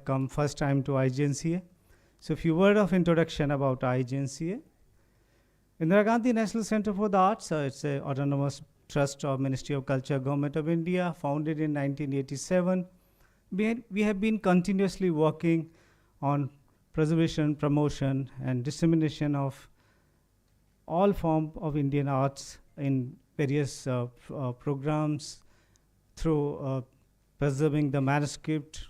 come first time to IGNCA. So a few words of introduction about IGNCA. Indira Gandhi National Center for the Arts, it's an autonomous trust of Ministry of Culture, Government of India, founded in 1987. We have been continuously working on preservation, promotion, and dissemination of all forms of Indian arts in various programs through preserving the manuscript,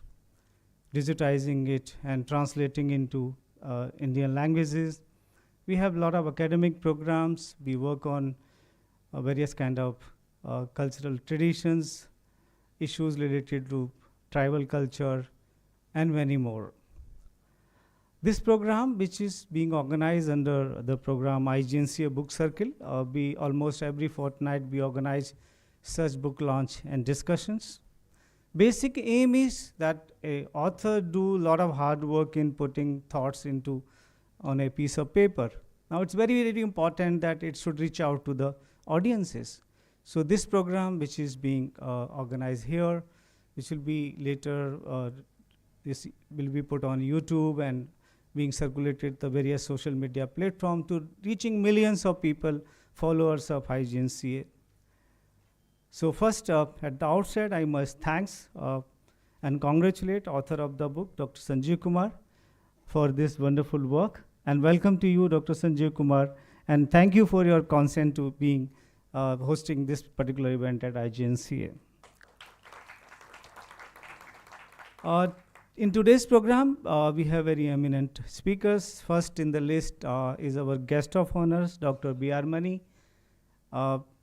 digitizing it, and translating into Indian languages. We have a lot of academic programs. We work on various kind of cultural traditions, issues related to tribal culture, and many more. This program, which is being organized under the program IGNCA Book Circle, we almost every fortnight we organize such book launch and discussions. Basic aim is that a author do a lot of hard work in putting thoughts into on a piece of paper. Now it's very, very important that it should reach out to the audiences. So this program, which is being organized here, which will be later, this will be put on YouTube and being circulated the various social media platform to reaching millions of people, followers of IGNCA. So first, at the outset, I must thanks and congratulate author of the book, Dr. Sanjeev Kumar, for this wonderful work. And welcome to you, Dr. Sanjeev Kumar. And thank you for your consent to being hosting this particular event at IGNCA. In today's program, we have very eminent speakers. First in the list is our guest of honors, Dr. B.R. Mani.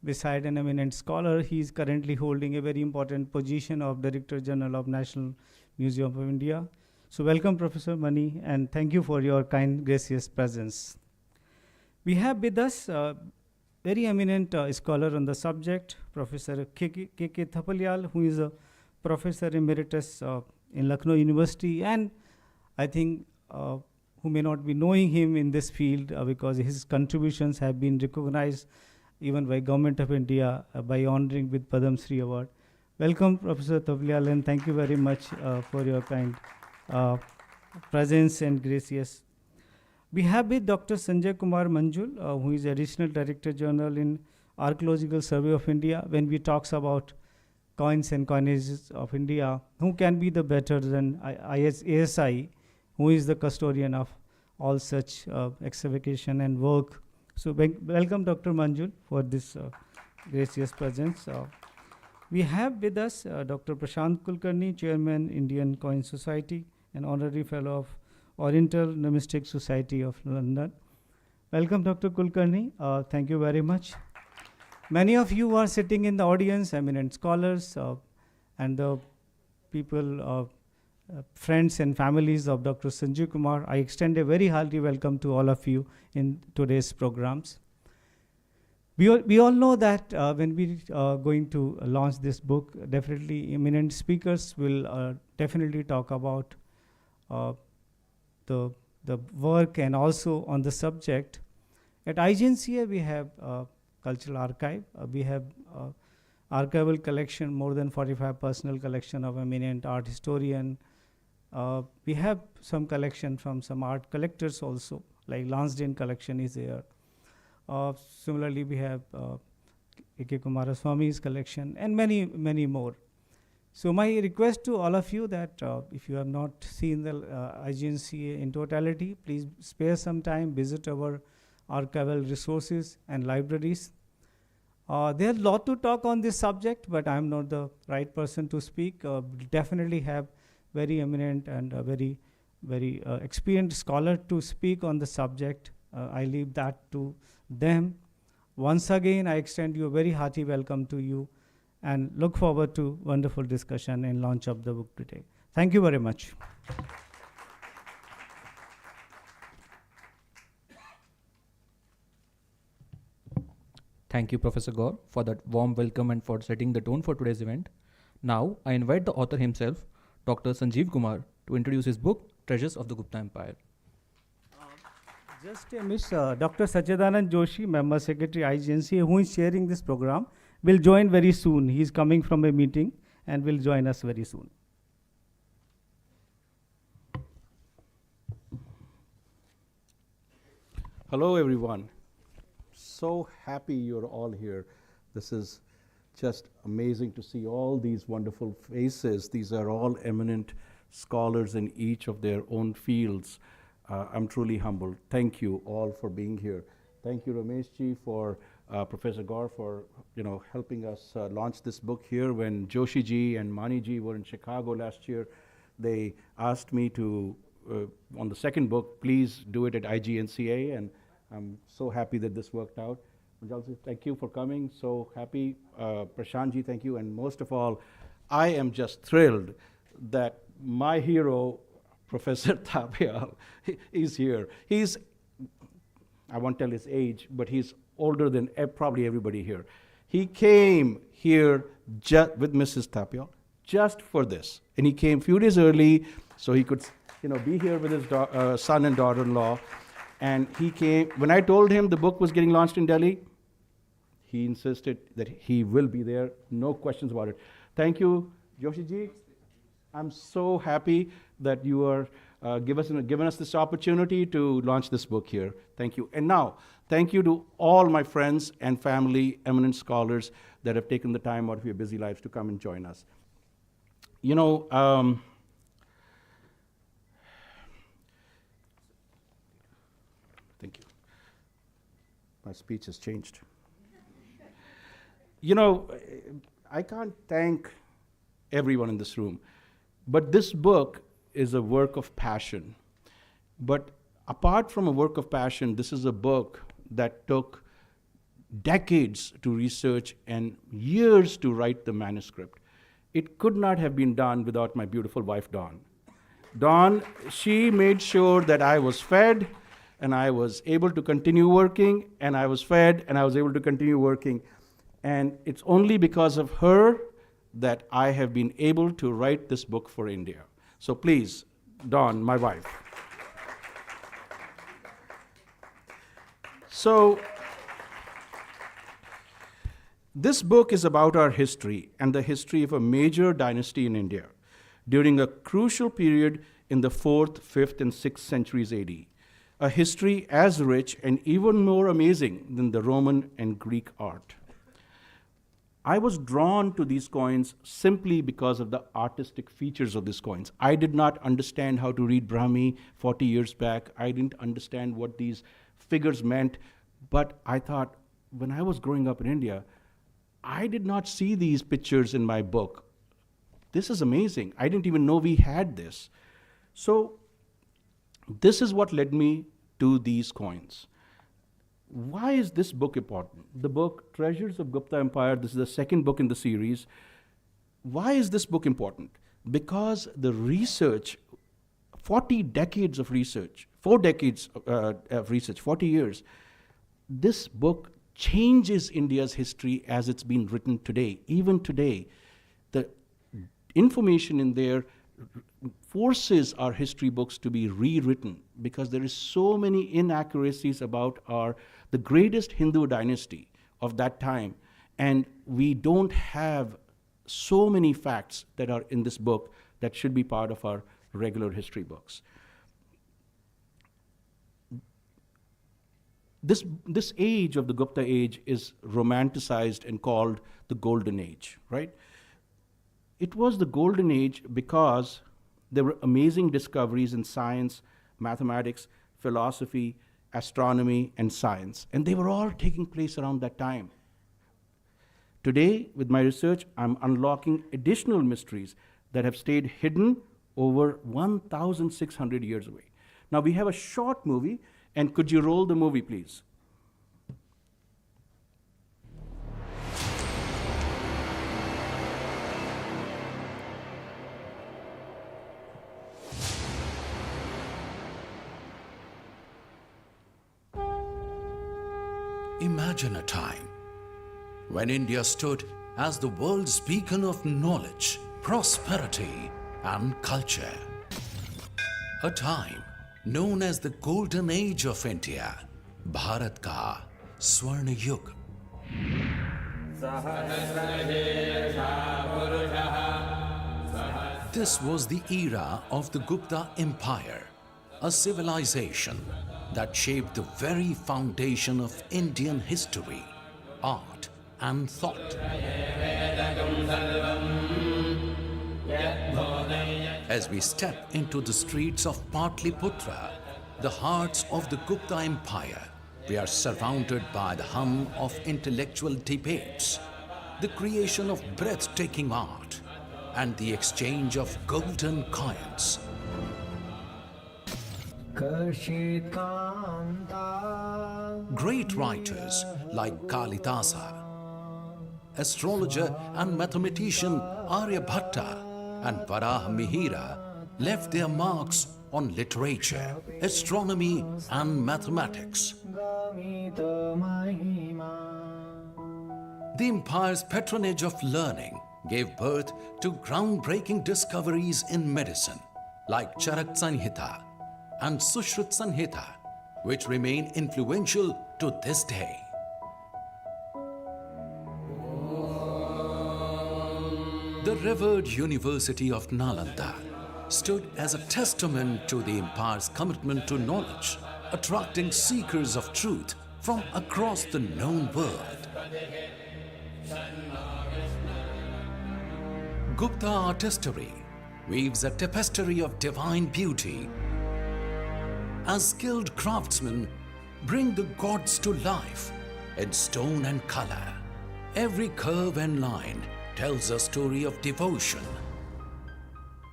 Beside an eminent scholar, he is currently holding a very important position of Director General of National Museum of India. So welcome, Professor Mani, and thank you for your kind, gracious presence. We have with us very eminent scholar on the subject, Professor K.K. Thapalial, who is a Professor Emeritus in Lucknow University, and I think who may not be knowing him in this field because his contributions have been recognized even by Government of India by honoring with Padma Shri Award. Welcome, Professor Thapalial, and thank you very much for your kind presence and gracious. We have with Dr. Sanjay Kumar Manjul, who is Additional Director General in Archaeological Survey of India. When we talks about coins and coinages of India, who can be the better than ASI, who is the custodian of all such excavation and work. So welcome, Dr. Manjul, for this gracious presence. We have with us Dr. Prashant Kulkarni, Chairman, Indian Coin Society, and Honorary Fellow of Oriental Numismatic Society of London. Welcome, Dr. Kulkarni. Thank you very much. Many of you are sitting in the audience, eminent scholars, and the people, friends and families of Dr. Sanjeev Kumar. I extend a very hearty welcome to all of you in today's programs. We all know that when we are going to launch this book, definitely eminent speakers will definitely talk about the work and also on the subject. At IGNCA, we have Cultural Archive. We have archival collection, more than 45 personal collection of eminent art historian. We have some collection from some art collectors also, like Lansdane collection is there. Similarly, we have A.K. Kumaraswamy's collection and many, many more. So my request to all of you that if you have not seen the IGNCA in totality, please spare some time, visit our archival resources and libraries. There's a lot to talk on this subject, but I'm not the right person to speak. Definitely have very eminent and very, very experienced scholar to speak on the subject. I leave that to them. Once again, I extend you a very hearty welcome to you and look forward to wonderful discussion and launch of the book today. Thank you very much. Thank you, Professor Gaur, for that warm welcome and for setting the tone for today's event. Now, I invite the author himself, Dr. Sanjeev Kumar, to introduce his book, Treasures of the Gupta Empire. Just a miss, Dr. Sachidanand Joshi, Member Secretary IGNCA, who is chairing this program, will join very soon. He is coming from a meeting and will join us very soon. Hello, everyone. So happy you're all here. This is just amazing to see all these wonderful faces. These are all eminent scholars in each of their own fields. I'm truly humbled. Thank you all for being here. Thank you, Ramesh ji, for Professor Gaur for helping us launch this book here. When Joshi ji and Mani ji were in Chicago last year, they asked me to on the second book, please do it at IGNCA, and I'm so happy that this worked out. Manjalji, thank you for coming. So happy. Prashantji, thank you. And most of all, I am just thrilled that my hero, Professor Tapial, is here. He's, I won't tell his age, but he's older than probably everybody here. He came here with Mrs. Tapial just for this. And he came a few days early so he could be here with his son and daughter-in-law. And he came, when I told him the book was getting launched in Delhi, he insisted that he will be there, no questions about it. Thank you, Joshi ji. I'm so happy that you are given us this opportunity to launch this book here. Thank you. And now, thank you to all my friends and family, eminent scholars that have taken the time out of your busy lives to come and join us. Thank you. My speech has changed. I can't thank everyone in this room, but this book is a work of passion. But apart from a work of passion, this is a book that took decades to research and years to write the manuscript. It could not have been done without my beautiful wife, Dawn. Dawn, she made sure that I was fed, and I was able to continue working, and I was fed, and I was able to continue working. And it's only because of her that I have been able to write this book for India. So please, Dawn, my wife. So, this book is about our history and the history of a major dynasty in India during a crucial period in the 4th, 5th, and 6th centuries AD. A history as rich and even more amazing than the Roman and Greek art. I was drawn to these coins simply because of the artistic features of these coins. I did not understand how to read Brahmi 40 years back. I didn't understand what these figures meant, but I thought, when I was growing up in India, I did not see these pictures in my book. This is amazing. I didn't even know we had this. So, this is what led me to these coins. Why is this book important? The book, Treasures of Gupta Empire, this is the second book in the series. Why is this book important? Because the research, 40 decades of research, 4 decades of research, 40 years, this book changes India's history as it's been written today. Even today, the information in there forces our history books to be rewritten because there is so many inaccuracies about the greatest Hindu dynasty of that time, and we don't have so many facts that are in this book that should be part of our regular history books. This age of the Gupta age is romanticized and called the Golden Age, right? It was the Golden Age because there were amazing discoveries in science, mathematics, philosophy, astronomy, and science. And they were all taking place around that time. Today, with my research, I'm unlocking additional mysteries that have stayed hidden over 1,600 years away. Now, we have a short movie, and could you roll the movie, please? Imagine a time when India stood as the world's beacon of knowledge, prosperity, and culture. A time known as the Golden Age of India, Bharat Ka Swarna Yug. This was the era of the Gupta Empire, a civilization that shaped the very foundation of Indian history, art, and thought. As we step into the streets of Patliputra, the hearts of the Gupta Empire, we are surrounded by the hum of intellectual debates, the creation of breathtaking art, and the exchange of golden coins. Great writers like Kalidasa, astrologer and mathematician Aryabhatta, and Varaha Mihira left their marks on literature, astronomy, and mathematics. The empire's patronage of learning gave birth to groundbreaking discoveries in medicine like Charak Sanhita and Sushrut Sanhita, which remain influential to this day. The revered University of Nalanda stood as a testament to the empire's commitment to knowledge, attracting seekers of truth from across the known world. Gupta artistry weaves a tapestry of divine beauty. As skilled craftsmen bring the gods to life in stone and color. Every curve and line tells a story of devotion,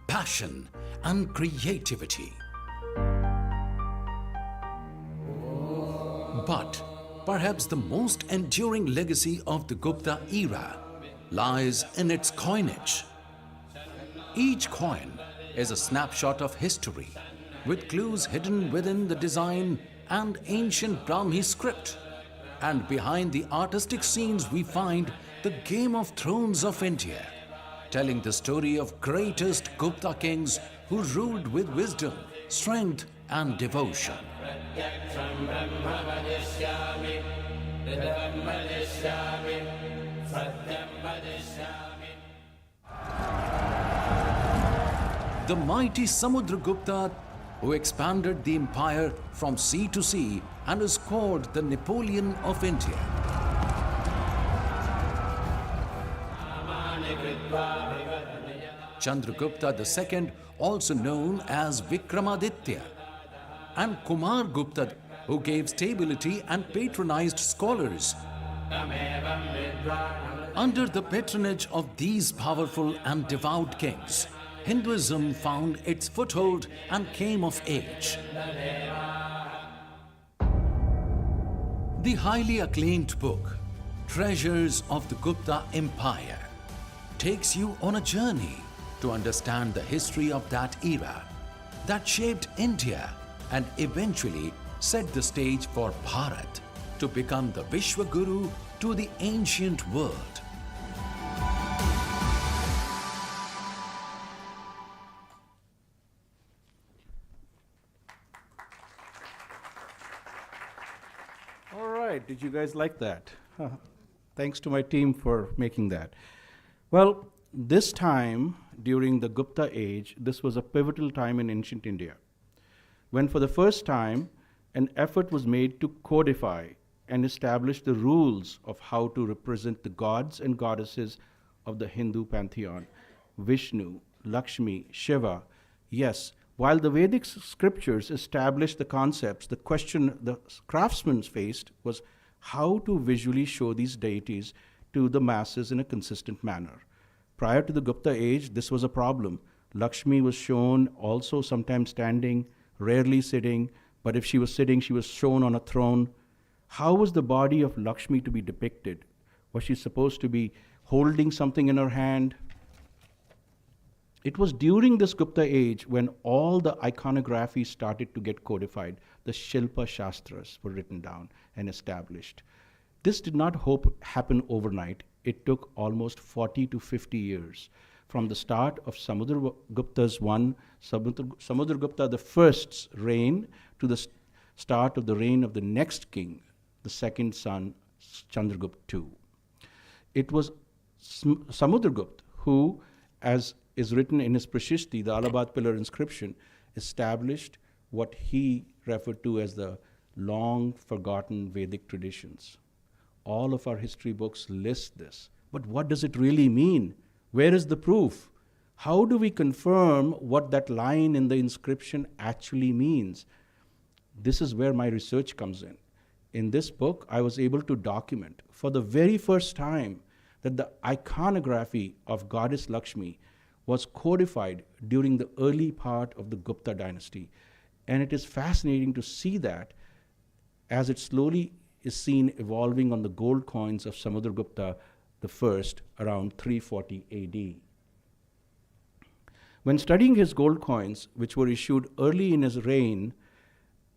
passion, and creativity. But perhaps the most enduring legacy of the Gupta era lies in its coinage. Each coin is a snapshot of history, with clues hidden within the design and ancient Brahmi script. And behind the artistic scenes we find the Game of Thrones of India, telling the story of greatest Gupta kings who ruled with wisdom, strength, and devotion. The mighty Samudragupta, who expanded the empire from sea to sea and is called the Napoleon of India. Chandragupta II, also known as Vikramaditya, and Kumar Gupta, who gave stability and patronized scholars. Under the patronage of these powerful and devout kings, Hinduism found its foothold and came of age. The highly acclaimed book, Treasures of the Gupta Empire, takes you on a journey to understand the history of that era that shaped India and eventually set the stage for Bharat to become the Vishwaguru to the ancient world. All right, did you guys like that? Thanks to my team for making that. Well, this time during the Gupta age, this was a pivotal time in ancient India, when for the first time an effort was made to codify and establish the rules of how to represent the gods and goddesses of the Hindu pantheon, Vishnu, Lakshmi, Shiva. Yes, while the Vedic scriptures established the concepts, the question the craftsmen faced was how to visually show these deities to the masses in a consistent manner. Prior to the Gupta age, this was a problem. Lakshmi was shown also sometimes standing, rarely sitting, but if she was sitting, she was shown on a throne. How was the body of Lakshmi to be depicted? Was she supposed to be holding something in her hand? It was during this Gupta age when all the iconography started to get codified. The Shilpa Shastras were written down and established. This did not happen overnight. It took almost 40 to 50 years from the start of Samudragupta's Samudragupta the First's reign to the start of the reign of the next king, the second son, Chandragupta II. It was Samudragupta who, as is written in his Prashishti, the Allahabad pillar inscription, established what he referred to as the long forgotten Vedic traditions. All of our history books list this. But what does it really mean? Where is the proof? How do we confirm what that line in the inscription actually means? This is where my research comes in. In this book, I was able to document for the very first time that the iconography of goddess Lakshmi was codified during the early part of the Gupta dynasty. And it is fascinating to see that as it slowly is seen evolving on the gold coins of Samudragupta I around 340 AD. When studying his gold coins, which were issued early in his reign,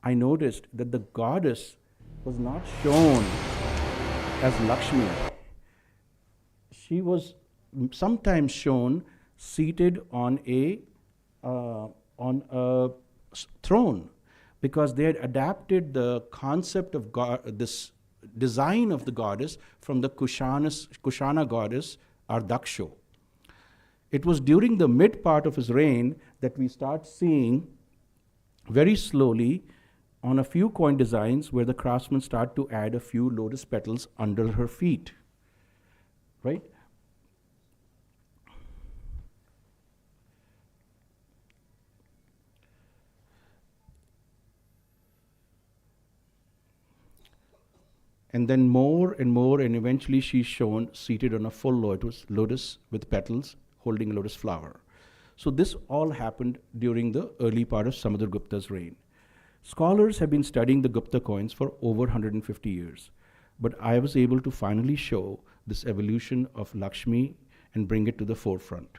I noticed that the goddess was not shown as Lakshmi. She was sometimes shown seated on a throne, because they had adapted the concept of this design of the goddess from the Kushana goddess Ardaksho. It was during the mid part of his reign that we start seeing very slowly on a few coin designs where the craftsmen start to add a few lotus petals under her feet, right? And then more and more, and eventually she's shown seated on a full lotus with petals holding a lotus flower. So this all happened during the early part of Samudragupta's reign. Scholars have been studying the Gupta coins for over 150 years, but I was able to finally show this evolution of Lakshmi and bring it to the forefront.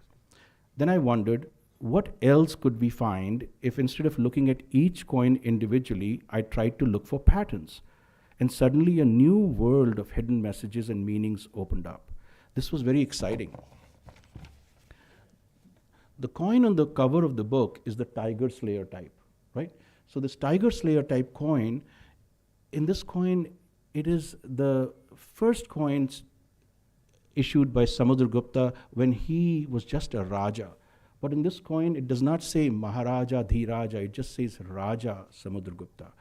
Then I wondered, what else could we find if instead of looking at each coin individually, I tried to look for patterns? And suddenly a new world of hidden messages and meanings opened up. This was very exciting. The coin on the cover of the book is the Tiger Slayer type, right? So this Tiger Slayer type coin, in this coin, it is the first coins issued by Samudragupta when he was just a Raja. But in this coin, it does not say Maharaja Dhiraja, it just says Raja Samudragupta.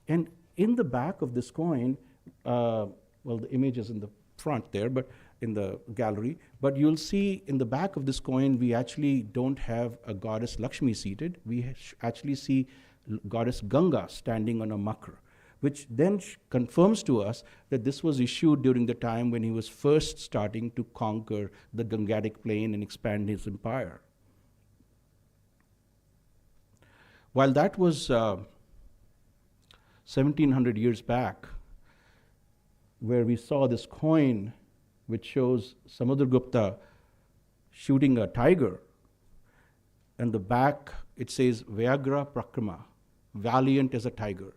And in the back of this coin, well, the image is in the front there, but in the gallery, but you'll see in the back of this coin, we actually don't have a goddess Lakshmi seated. We actually see goddess Ganga standing on a makar, which then confirms to us that this was issued during the time when he was first starting to conquer the Gangatic plain and expand his empire. While that was 1700 years back, where we saw this coin which shows Samudragupta shooting a tiger, and the back it says Vyagra Prakrama, valiant as a tiger,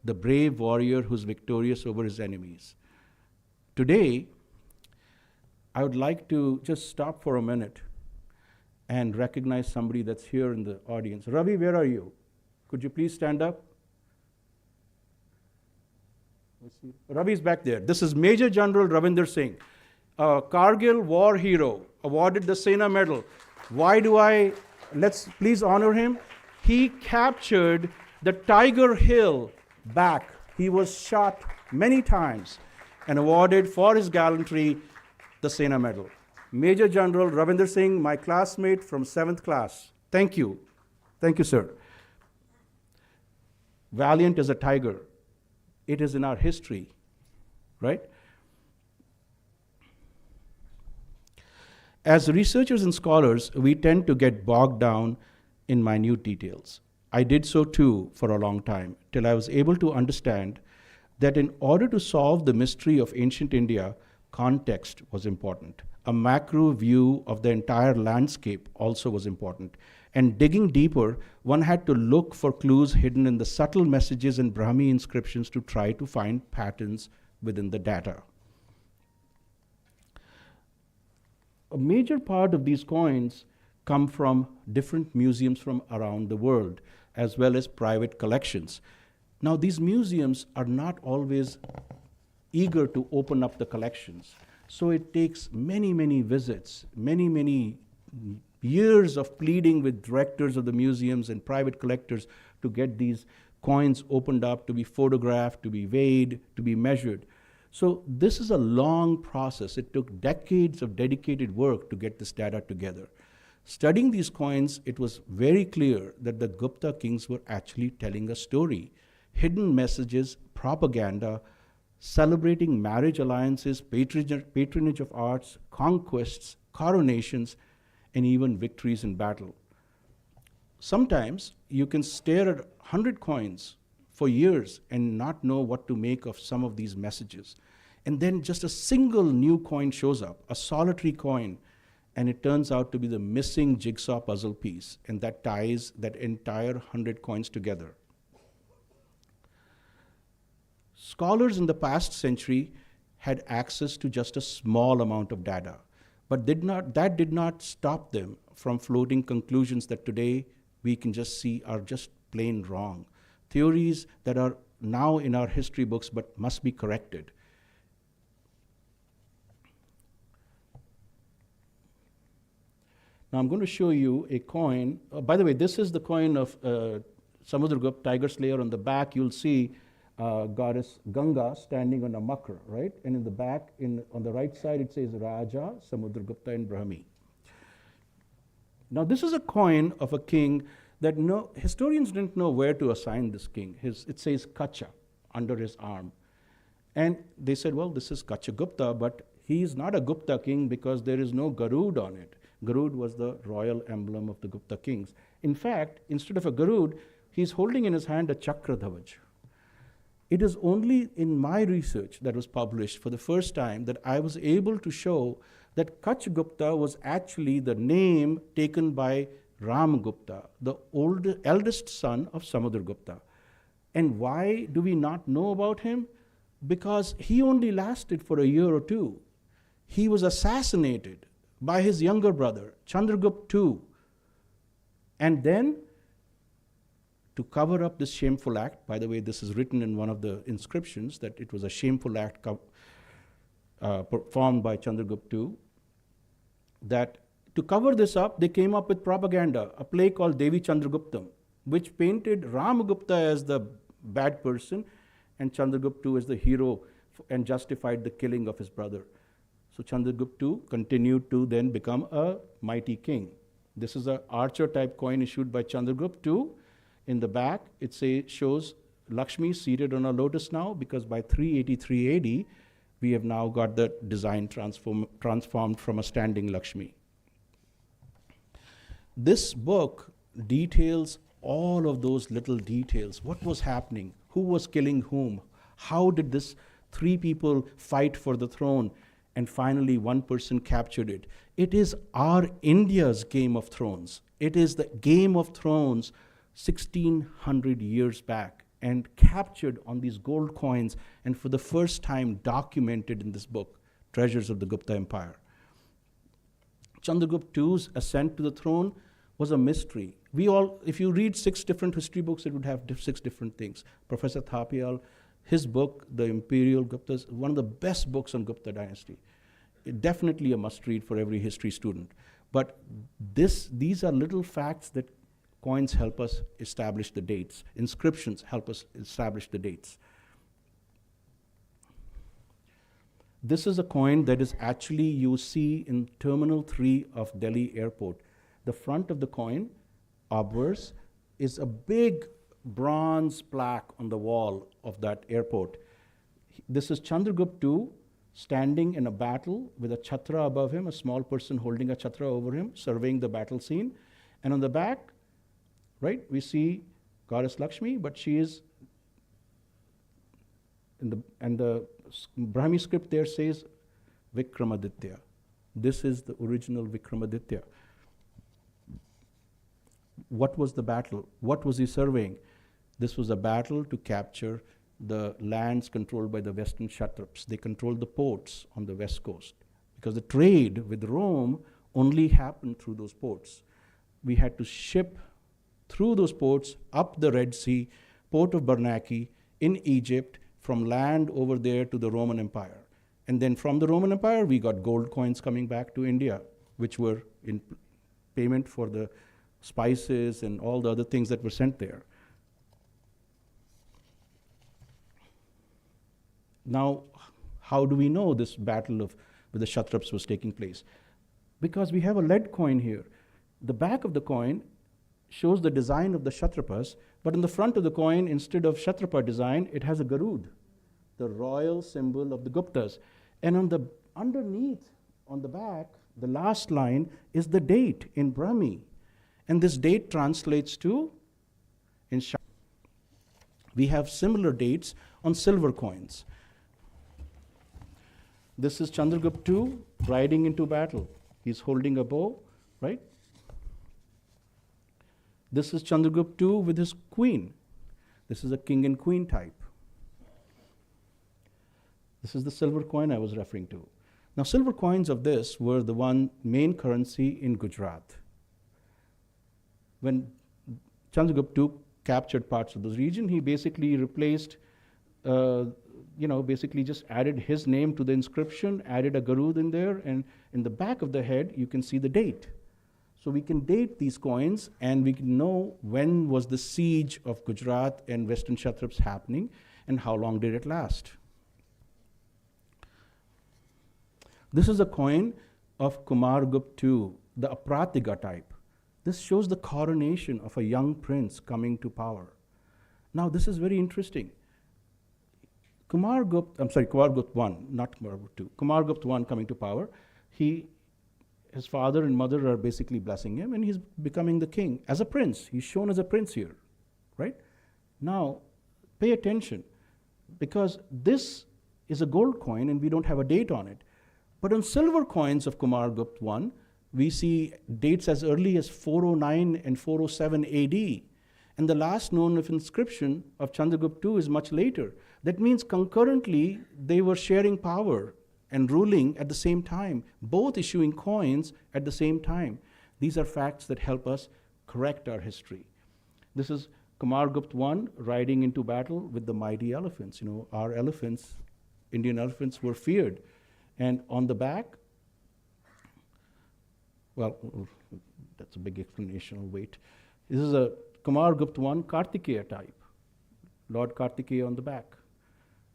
the brave warrior who's victorious over his enemies. Today, I would like to just stop for a minute and recognize somebody that's here in the audience. Ravi, where are you? Could you please stand up? Ravi's back there. This is Major General Ravinder Singh, a Kargil war hero, awarded the Sena Medal. Let's please honor him. He captured the Tiger Hill back. He was shot many times and awarded for his gallantry the Sena Medal. Major General Ravinder Singh, my classmate from 7th class. Thank you. Thank you, sir. Valiant as a tiger. It is in our history, right? As researchers and scholars, we tend to get bogged down in minute details. I did so too for a long time, till I was able to understand that in order to solve the mystery of ancient India, context was important. A macro view of the entire landscape also was important. And digging deeper, one had to look for clues hidden in the subtle messages and Brahmi inscriptions to try to find patterns within the data. A major part of these coins come from different museums from around the world, as well as private collections. Now, these museums are not always eager to open up the collections. So it takes many, many visits, many years of pleading with directors of the museums and private collectors to get these coins opened up, to be photographed, to be weighed, to be measured. So this is a long process. It took decades of dedicated work to get this data together. Studying these coins, it was very clear that the Gupta kings were actually telling a story. Hidden messages, propaganda, celebrating marriage alliances, patronage of arts, conquests, coronations, and even victories in battle. Sometimes you can stare at 100 coins for years and not know what to make of some of these messages. And then just a single new coin shows up, a solitary coin, and it turns out to be the missing jigsaw puzzle piece, and that ties that entire 100 coins together. Scholars in the past century had access to just a small amount of data, but that did not stop them from floating conclusions that today we can just see are just plain wrong. Theories that are now in our history books but must be corrected. Now I'm going to show you a coin. By the way, this is the coin of Samudragupta, tiger slayer. On the back, you'll see goddess Ganga standing on a makar, right? And in the back, on the right side, it says Raja Samudragupta in Brahmi. Now this is a coin of a king that historians didn't know where to assign this king. It says Kacha under his arm. And they said, well, this is Kacha Gupta, but he is not a Gupta king because there is no Garud on it. Garud was the royal emblem of the Gupta kings. In fact, instead of a Garud, he's holding in his hand a Chakra Dhavaj. It is only in my research that was published for the first time that I was able to show that Kach Gupta was actually the name taken by Ram Gupta, the eldest son of Samudragupta. And why do we not know about him? Because he only lasted for a year or two. He was assassinated by his younger brother, Chandragupta II. And then, to cover up this shameful act, by the way, this is written in one of the inscriptions, that it was a shameful act performed by Chandragupta II, that to cover this up, they came up with propaganda, a play called Devi Chandraguptam, which painted Ramagupta as the bad person and Chandragupta II as the hero and justified the killing of his brother. So Chandragupta II continued to then become a mighty king. This is an archer type coin issued by Chandragupta II. In the back, it shows Lakshmi seated on a lotus now, because by 383 AD, we have now got the design transformed from a standing Lakshmi. This book details all of those little details. What was happening? Who was killing whom? How did this three people fight for the throne? And finally, one person captured it. It is our India's Game of Thrones. It is the Game of Thrones 1600 years back, and captured on these gold coins, and for the first time documented in this book, Treasures of the Gupta Empire. Chandragupta II's ascent to the throne was a mystery. If you read 6 different history books, it would have 6 different things. Professor Thapiyal, his book, The Imperial Guptas, one of the best books on Gupta dynasty. Definitely a must-read for every history student. But these are little facts that coins help us establish the dates. Inscriptions help us establish the dates. This is a coin that is actually, you see in Terminal 3 of Delhi Airport. The front of the coin, obverse, is a big bronze plaque on the wall of that airport. This is Chandragupta II standing in a battle with a chhatra above him, a small person holding a chhatra over him, surveying the battle scene. And on the back, right, we see Goddess Lakshmi, but she is, and the Brahmi script there says Vikramaditya. This is the original Vikramaditya. What was the battle? What was he surveying? This was a battle to capture the lands controlled by the Western Kshatraps. They controlled the ports on the west coast, because the trade with Rome only happened through those ports. We had to ship through those ports up the Red Sea, port of Bernaki in Egypt, from land over there to the Roman Empire. And then from the Roman Empire, we got gold coins coming back to India, which were payment for the spices and all the other things that were sent there. Now, how do we know this battle with the Kshatraps was taking place? Because we have a lead coin here. The back of the coin shows the design of the Kshatrapas, but in the front of the coin, instead of Kshatrapa design, it has a Garud, the royal symbol of the Guptas. And underneath, on the back, the last line is the date in Brahmi. And this date translates to, we have similar dates on silver coins. This is Chandragupta II riding into battle. He's holding a bow, right? This is Chandragupta II with his queen. This is a king and queen type. This is the silver coin I was referring to. Now, silver coins of this were the one main currency in Gujarat. When Chandragupta II captured parts of this region, he basically replaced, basically just added his name to the inscription, added a Garud in there, and in the back of the head, you can see the date. So we can date these coins, and we can know when was the siege of Gujarat and Western Kshatraps happening, and how long did it last. This is a coin of Kumar Gupta II, the Apratiga type. This shows the coronation of a young prince coming to power. Now, this is very interesting. Kumar Gupta I, not Kumar Gupta II. Kumar Gupta I coming to power, his father and mother are basically blessing him, and he's becoming the king as a prince. He's shown as a prince here, right? Now, pay attention, because this is a gold coin and we don't have a date on it. But on silver coins of Kumar Gupta I, we see dates as early as 409 and 407 AD. And the last known of inscription of Chandragupta II is much later. That means concurrently, they were sharing power and ruling at the same time, both issuing coins at the same time. These are facts that help us correct our history. This is Kumar Gupta I riding into battle with the mighty elephants. Our elephants, Indian elephants, were feared. And on the back, well, that's a big explanation, I'll wait. This is a Kumar Gupta I Kartikeya type, Lord Kartikeya on the back,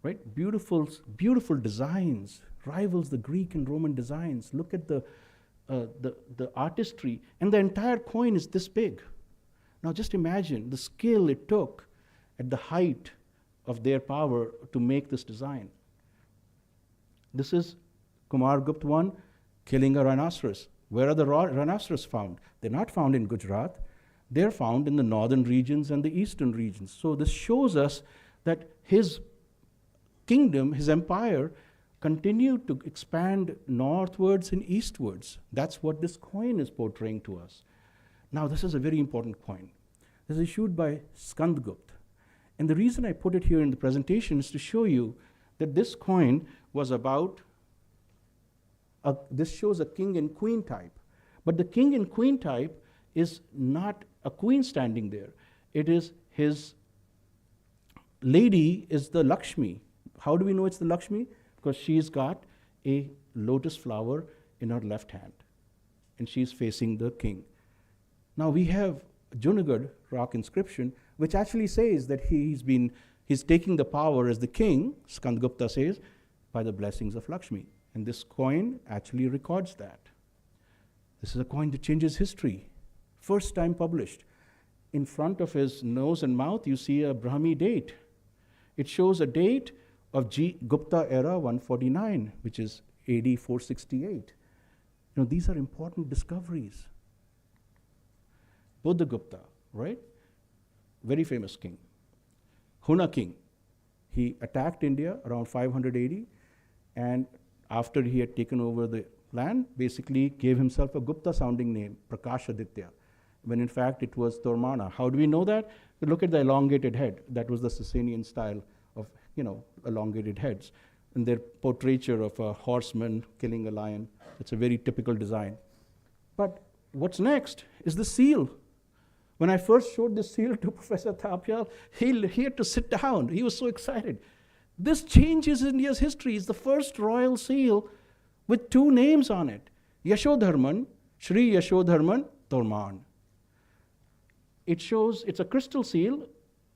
right? Beautiful, beautiful designs, rivals the Greek and Roman designs. Look at the artistry, and the entire coin is this big. Now just imagine the skill it took at the height of their power to make this design. This is Kumar Gupta I killing a rhinoceros. Where are the rhinoceros found? They're not found in Gujarat. They're found in the northern regions and the eastern regions. So this shows us that his kingdom, his empire, continued to expand northwards and eastwards. That's what this coin is portraying to us. Now, this is a very important coin. This is issued by Skandgupta. And the reason I put it here in the presentation is to show you that this coin was about, this shows a king and queen type. But the king and queen type is not a queen standing there. It is his lady is the Lakshmi. How do we know it's the Lakshmi? Because she's got a lotus flower in her left hand, and she's facing the king. Now we have Junagadh rock inscription, which actually says that he's taking the power as the king, Skandgupta says, by the blessings of Lakshmi. And this coin actually records that. This is a coin that changes history. First time published. In front of his nose and mouth, you see a Brahmi date. It shows a date of Gupta era 149, which is AD 468. These are important discoveries. Buddhagupta, right? Very famous king. Huna king. He attacked India around 580, and after he had taken over the land, basically gave himself a Gupta sounding name, Prakashaditya, when in fact it was Tormana. How do we know that? We look at the elongated head. That was the Sasanian style of, elongated heads. And their portraiture of a horseman killing a lion. It's a very typical design. But what's next is the seal. When I first showed this seal to Professor Tapyal, he had to sit down. He was so excited. This changes India's history. It's the first royal seal with two names on it. Yashodharman, Shri Yashodharman, Torman. It shows, it's a crystal seal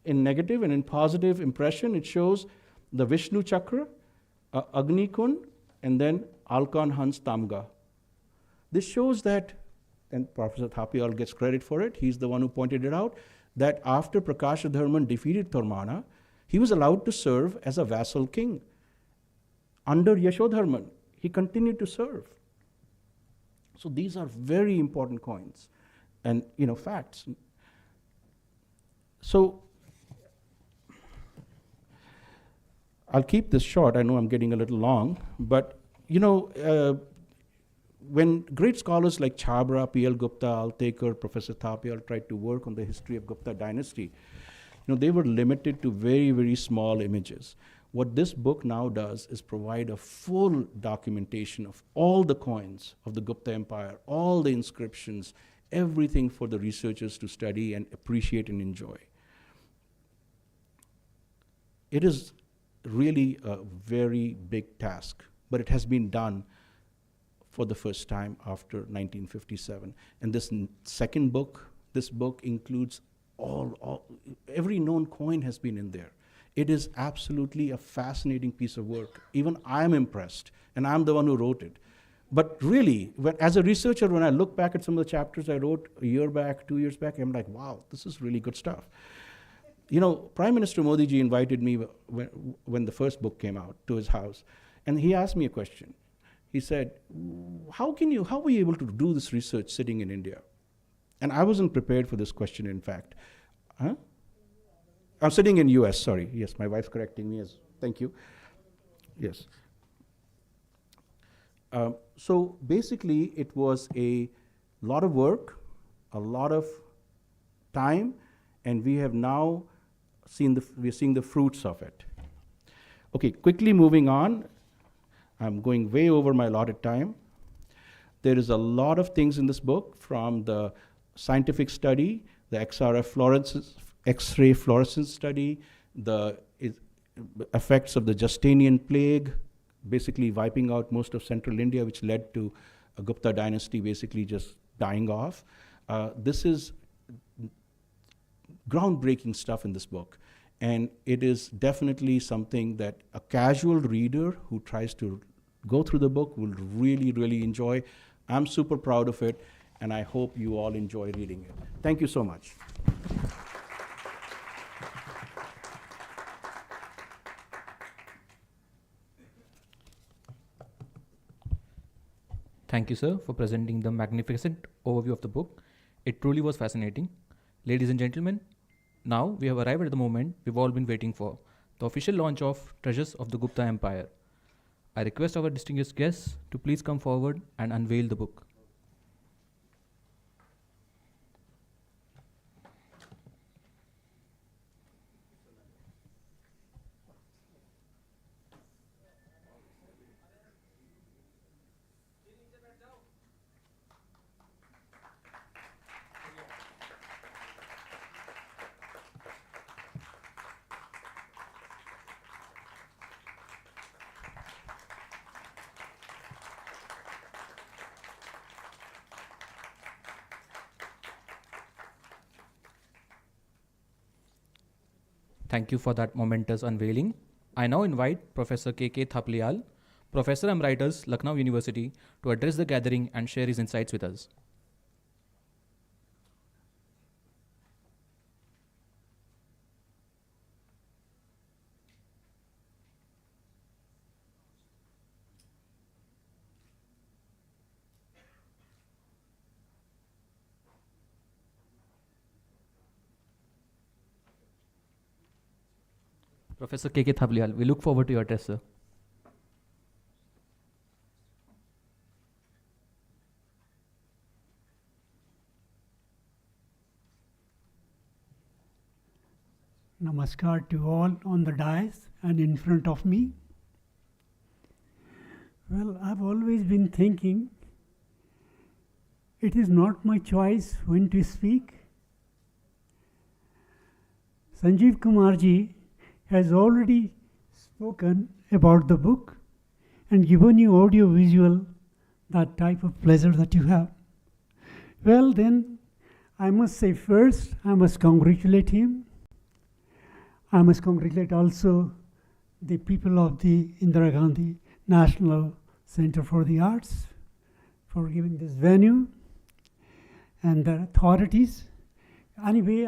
in negative, and in positive impression, it shows the Vishnu Chakra, Agni Kund, and then Alkan Hans Tamga. This shows that, and Professor Thapiyal gets credit for it, he's the one who pointed it out, that after Prakasha defeated Tormana, he was allowed to serve as a vassal king. Under Yashodharman, he continued to serve. So these are very important coins and, facts. So I'll keep this short. I know I'm getting a little long, but when great scholars like Chabra, P.L. Gupta, Altekar, Professor Thapiyal tried to work on the history of Gupta dynasty, they were limited to very, very small images. What this book now does is provide a full documentation of all the coins of the Gupta Empire, all the inscriptions, everything for the researchers to study and appreciate and enjoy. It is really a very big task, but it has been done for the first time after 1957. And this second book, this book includes every known coin has been in there. It is absolutely a fascinating piece of work. Even I'm impressed, and I'm the one who wrote it. But really, as a researcher, when I look back at some of the chapters I wrote a year back, 2 years back, I'm like, wow, this is really good stuff. Prime Minister Modi ji invited me when the first book came out to his house, and he asked me a question. He said, how were you able to do this research sitting in India? And I wasn't prepared for this question, in fact. Huh? I'm sitting in US, sorry. Yes, my wife's correcting me. Thank you. Yes. So basically, it was a lot of work, a lot of time, and we have now we're seeing the fruits of it. Okay, quickly moving on. I'm going way over my allotted time. There is a lot of things in this book, from the scientific study, the X-ray fluorescence study, the effects of the Justinian plague, basically wiping out most of central India, which led to a Gupta dynasty basically just dying off. This is groundbreaking stuff in this book. And it is definitely something that a casual reader who tries to go through the book will really, really enjoy. I'm super proud of it, and I hope you all enjoy reading it. Thank you so much. Thank you, sir, for presenting the magnificent overview of the book. It truly was fascinating. Ladies and gentlemen, now we have arrived at the moment we've all been waiting for, the official launch of Treasures of the Gupta Empire. I request our distinguished guests to please come forward and unveil the book. Thank you for that momentous unveiling. I now invite Professor K.K. Thapiyal, Professor Emeritus, Lucknow University, to address the gathering and share his insights with us. Professor K.K. Thapiyal, we look forward to your address, sir. Namaskar to all on the dais and in front of me. Well, I've always been thinking it is not my choice when to speak. Sanjeev Kumar ji has already spoken about the book and given you audio visual, that type of pleasure that you have. Well, then, I must say first, I must congratulate him. I must congratulate also the people of the Indira Gandhi National Center for the Arts for giving this venue and the authorities. Anyway,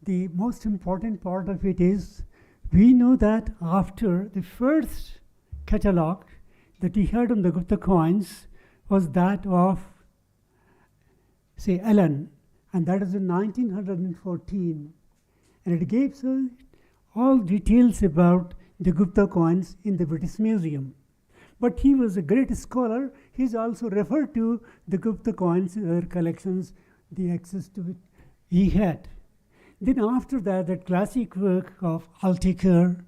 the most important part of it is we know that after the first catalog that we had on the Gupta coins was that of, say, Allen, and that is in 1914. And it gives us all details about the Gupta coins in the British Museum. But he was a great scholar. He's also referred to the Gupta coins in other collections, the access to it he had. Then after that, that classic work of Altekar,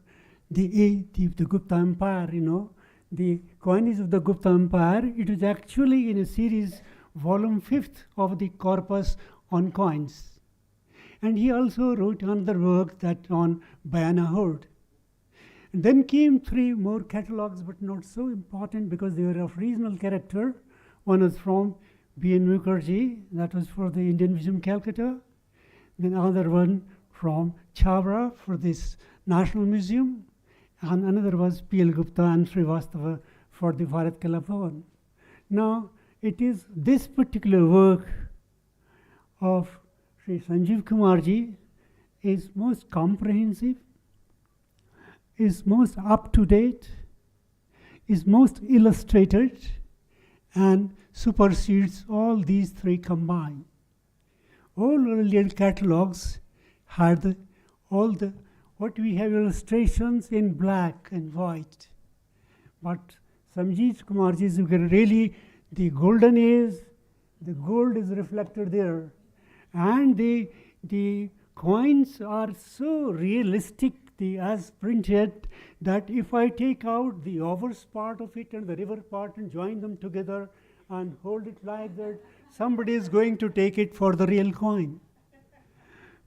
the Gupta Empire, the coinage of the Gupta Empire, it was actually in a series, volume 5th of the corpus on coins. And he also wrote another work that on Bayana Horde. And then came 3 more catalogs, but not so important because they were of regional character. One was from B.N. Mukherjee, that was for the Indian Museum, Calcutta. Then another one from Chhabra for this National Museum. And another was P.L. Gupta and Srivastava for the Bharat Kala Bhavan. Now, it is this particular work of Sri Sanjeev Kumarji is most comprehensive, is most up-to-date, is most illustrated, and supersedes all these 3 combined. All earlier catalogs had what we have illustrations in black and white. But Sanjeev Kumarji's really the golden age, the gold is reflected there. And the coins are so realistic, as printed, that if I take out the obverse part of it and the river part and join them together and hold it like that, somebody is going to take it for the real coin.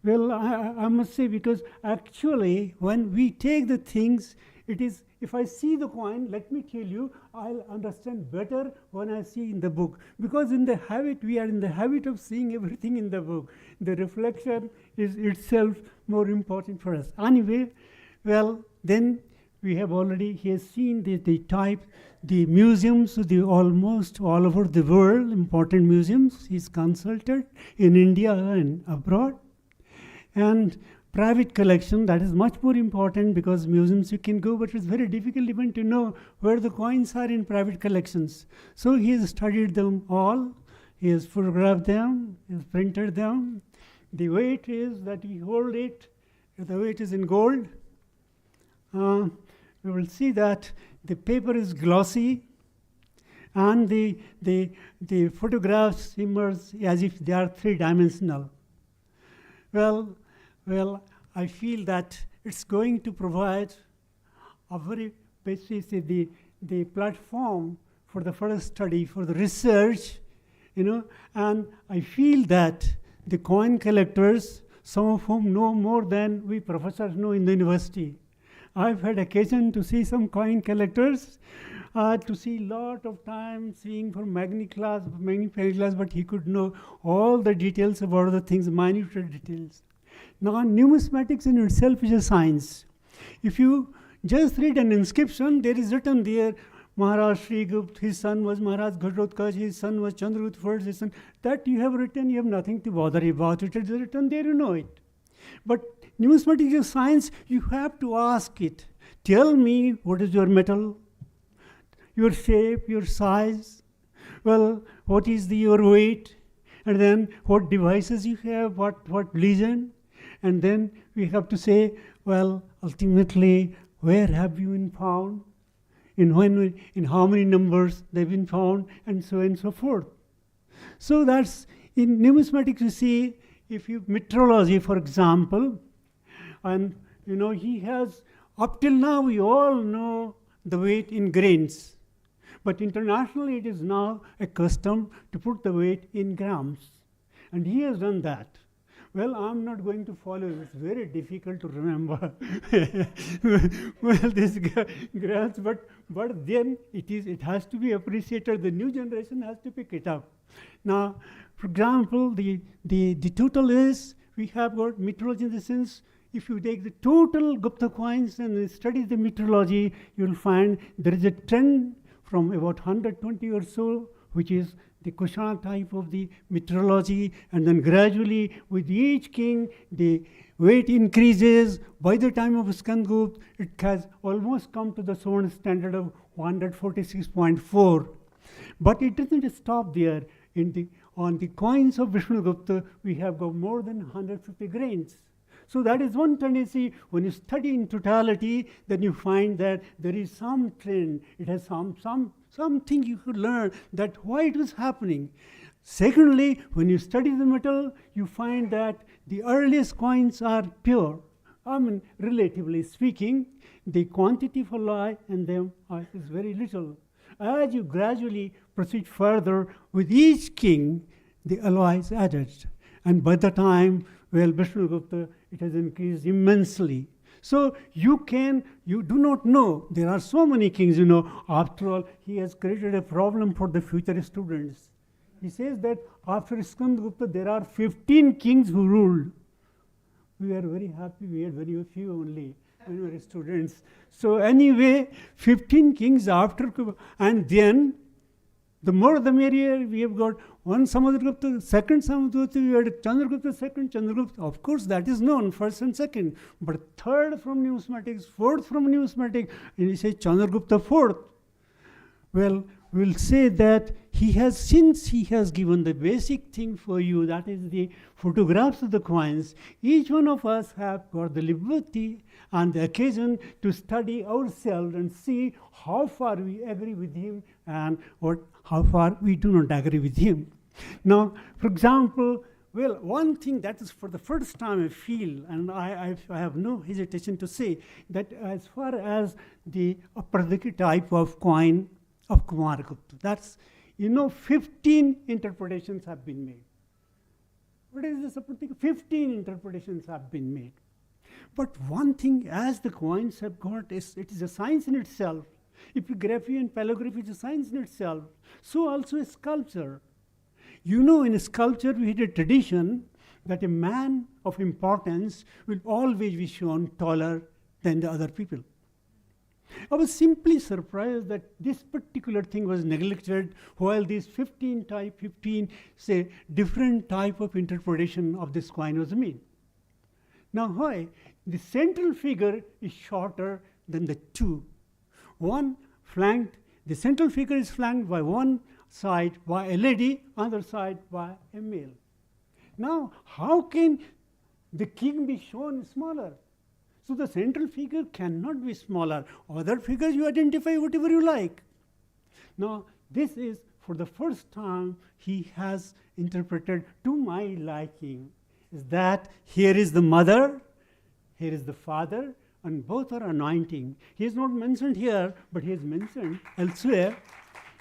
Well, I must say, because actually when we take the things, it is, if I see the coin, let me tell you, I'll understand better when I see in the book. Because we are in the habit of seeing everything in the book. The reflection is itself more important for us. Anyway, well, then we have already, he has seen the type, the museums, almost all over the world, important museums he's consulted in India and abroad. And private collection, that is much more important because museums you can go, but it's very difficult even to know where the coins are in private collections. So he has studied them all, he has photographed them, he has printed them. The weight is that we hold it, the weight is in gold. We will see that the paper is glossy and the photographs emerge as if they are 3-dimensional. Well, I feel that it's going to provide a very basically the platform for the further study, for the research, and I feel that the coin collectors, some of whom know more than we professors know in the university. I've had occasion to see some coin collectors, to see lot of time seeing for magnifying glass, but he could know all the details about the things, minute details. Now, numismatics in itself is a science. If you just read an inscription, there is written there, Maharaj Sri Gupta, his son was Maharaj Ghatrotkaj, his son was Chandragupta first, his son. That you have written, you have nothing to bother about it. It is written there, you know it. But numismatics is science, you have to ask it. Tell me what is your metal, your shape, your size. Well, what is your weight? And then what devices you have, what legend. And then we have to say, well, ultimately, where have you been found? In how many numbers they've been found, and so on and so forth. So that's, in numismatics, you see, if you, metrology, for example, and he has, up till now, we all know the weight in grains. But internationally, it is now a custom to put the weight in grams. And he has done that. Well, I'm not going to follow. It's very difficult to remember. Well, this graphs, but then it has to be appreciated. The new generation has to pick it up. Now, for example, the total is, we have got meteorology in the sense, if you take the total Gupta coins and study the meteorology, you'll find there is a trend from about 120 or so, which is the Kushana type of the meteorology, and then gradually with each king the weight increases. By the time of Skandgupta, it has almost come to the Swarn standard of 146.4. But it doesn't stop there. On the coins of Vishnugupta, we have got more than 150 grains. So that is one tendency. When you study in totality, then you find that there is some trend. It has something you could learn that why it was happening. Secondly, when you study the metal, you find that the earliest coins are pure. I mean, relatively speaking, the quantity of alloy in them is very little. As you gradually proceed further, with each king, the alloy is added. And by the time, well, Vishnugupta, it has increased immensely. So you do not know. There are so many kings, After all, he has created a problem for the future students. He says that after Skandgupta, there are 15 kings who ruled. We are very happy. We had very few only when we were students. So anyway, 15 kings after, and then the more the merrier. We have got one Samudragupta, second Samudragupta, we had Chandragupta, second Chandragupta. Of course, that is known, first and second. But third from numismatics, fourth from numismatics, and you say Chandragupta fourth. Well, we'll say that since he has given the basic thing for you, that is the photographs of the coins, each one of us have got the liberty and the occasion to study ourselves and see how far we agree with him and how far we do not agree with him. Now, for example, well, one thing that is for the first time I feel, and I have no hesitation to say, that as far as the Apradiki type of coin of Kumaragupta, that's, 15 interpretations have been made. What is this Apradiki? 15 interpretations have been made. But one thing, as the coins have got, it is a science in itself. Epigraphy and paleography is a science in itself. So also a sculpture. In a sculpture, we had a tradition that a man of importance will always be shown taller than the other people. I was simply surprised that this particular thing was neglected while these 15 different type of interpretation of this coin was made. Now why? The central figure is shorter than the two. The central figure is flanked by one side by a lady, other side by a male. Now, how can the king be shown smaller? So the central figure cannot be smaller. Other figures you identify whatever you like. Now, this is for the first time he has interpreted to my liking. Is that here is the mother, here is the father, and both are anointing. He is not mentioned here, but he is mentioned elsewhere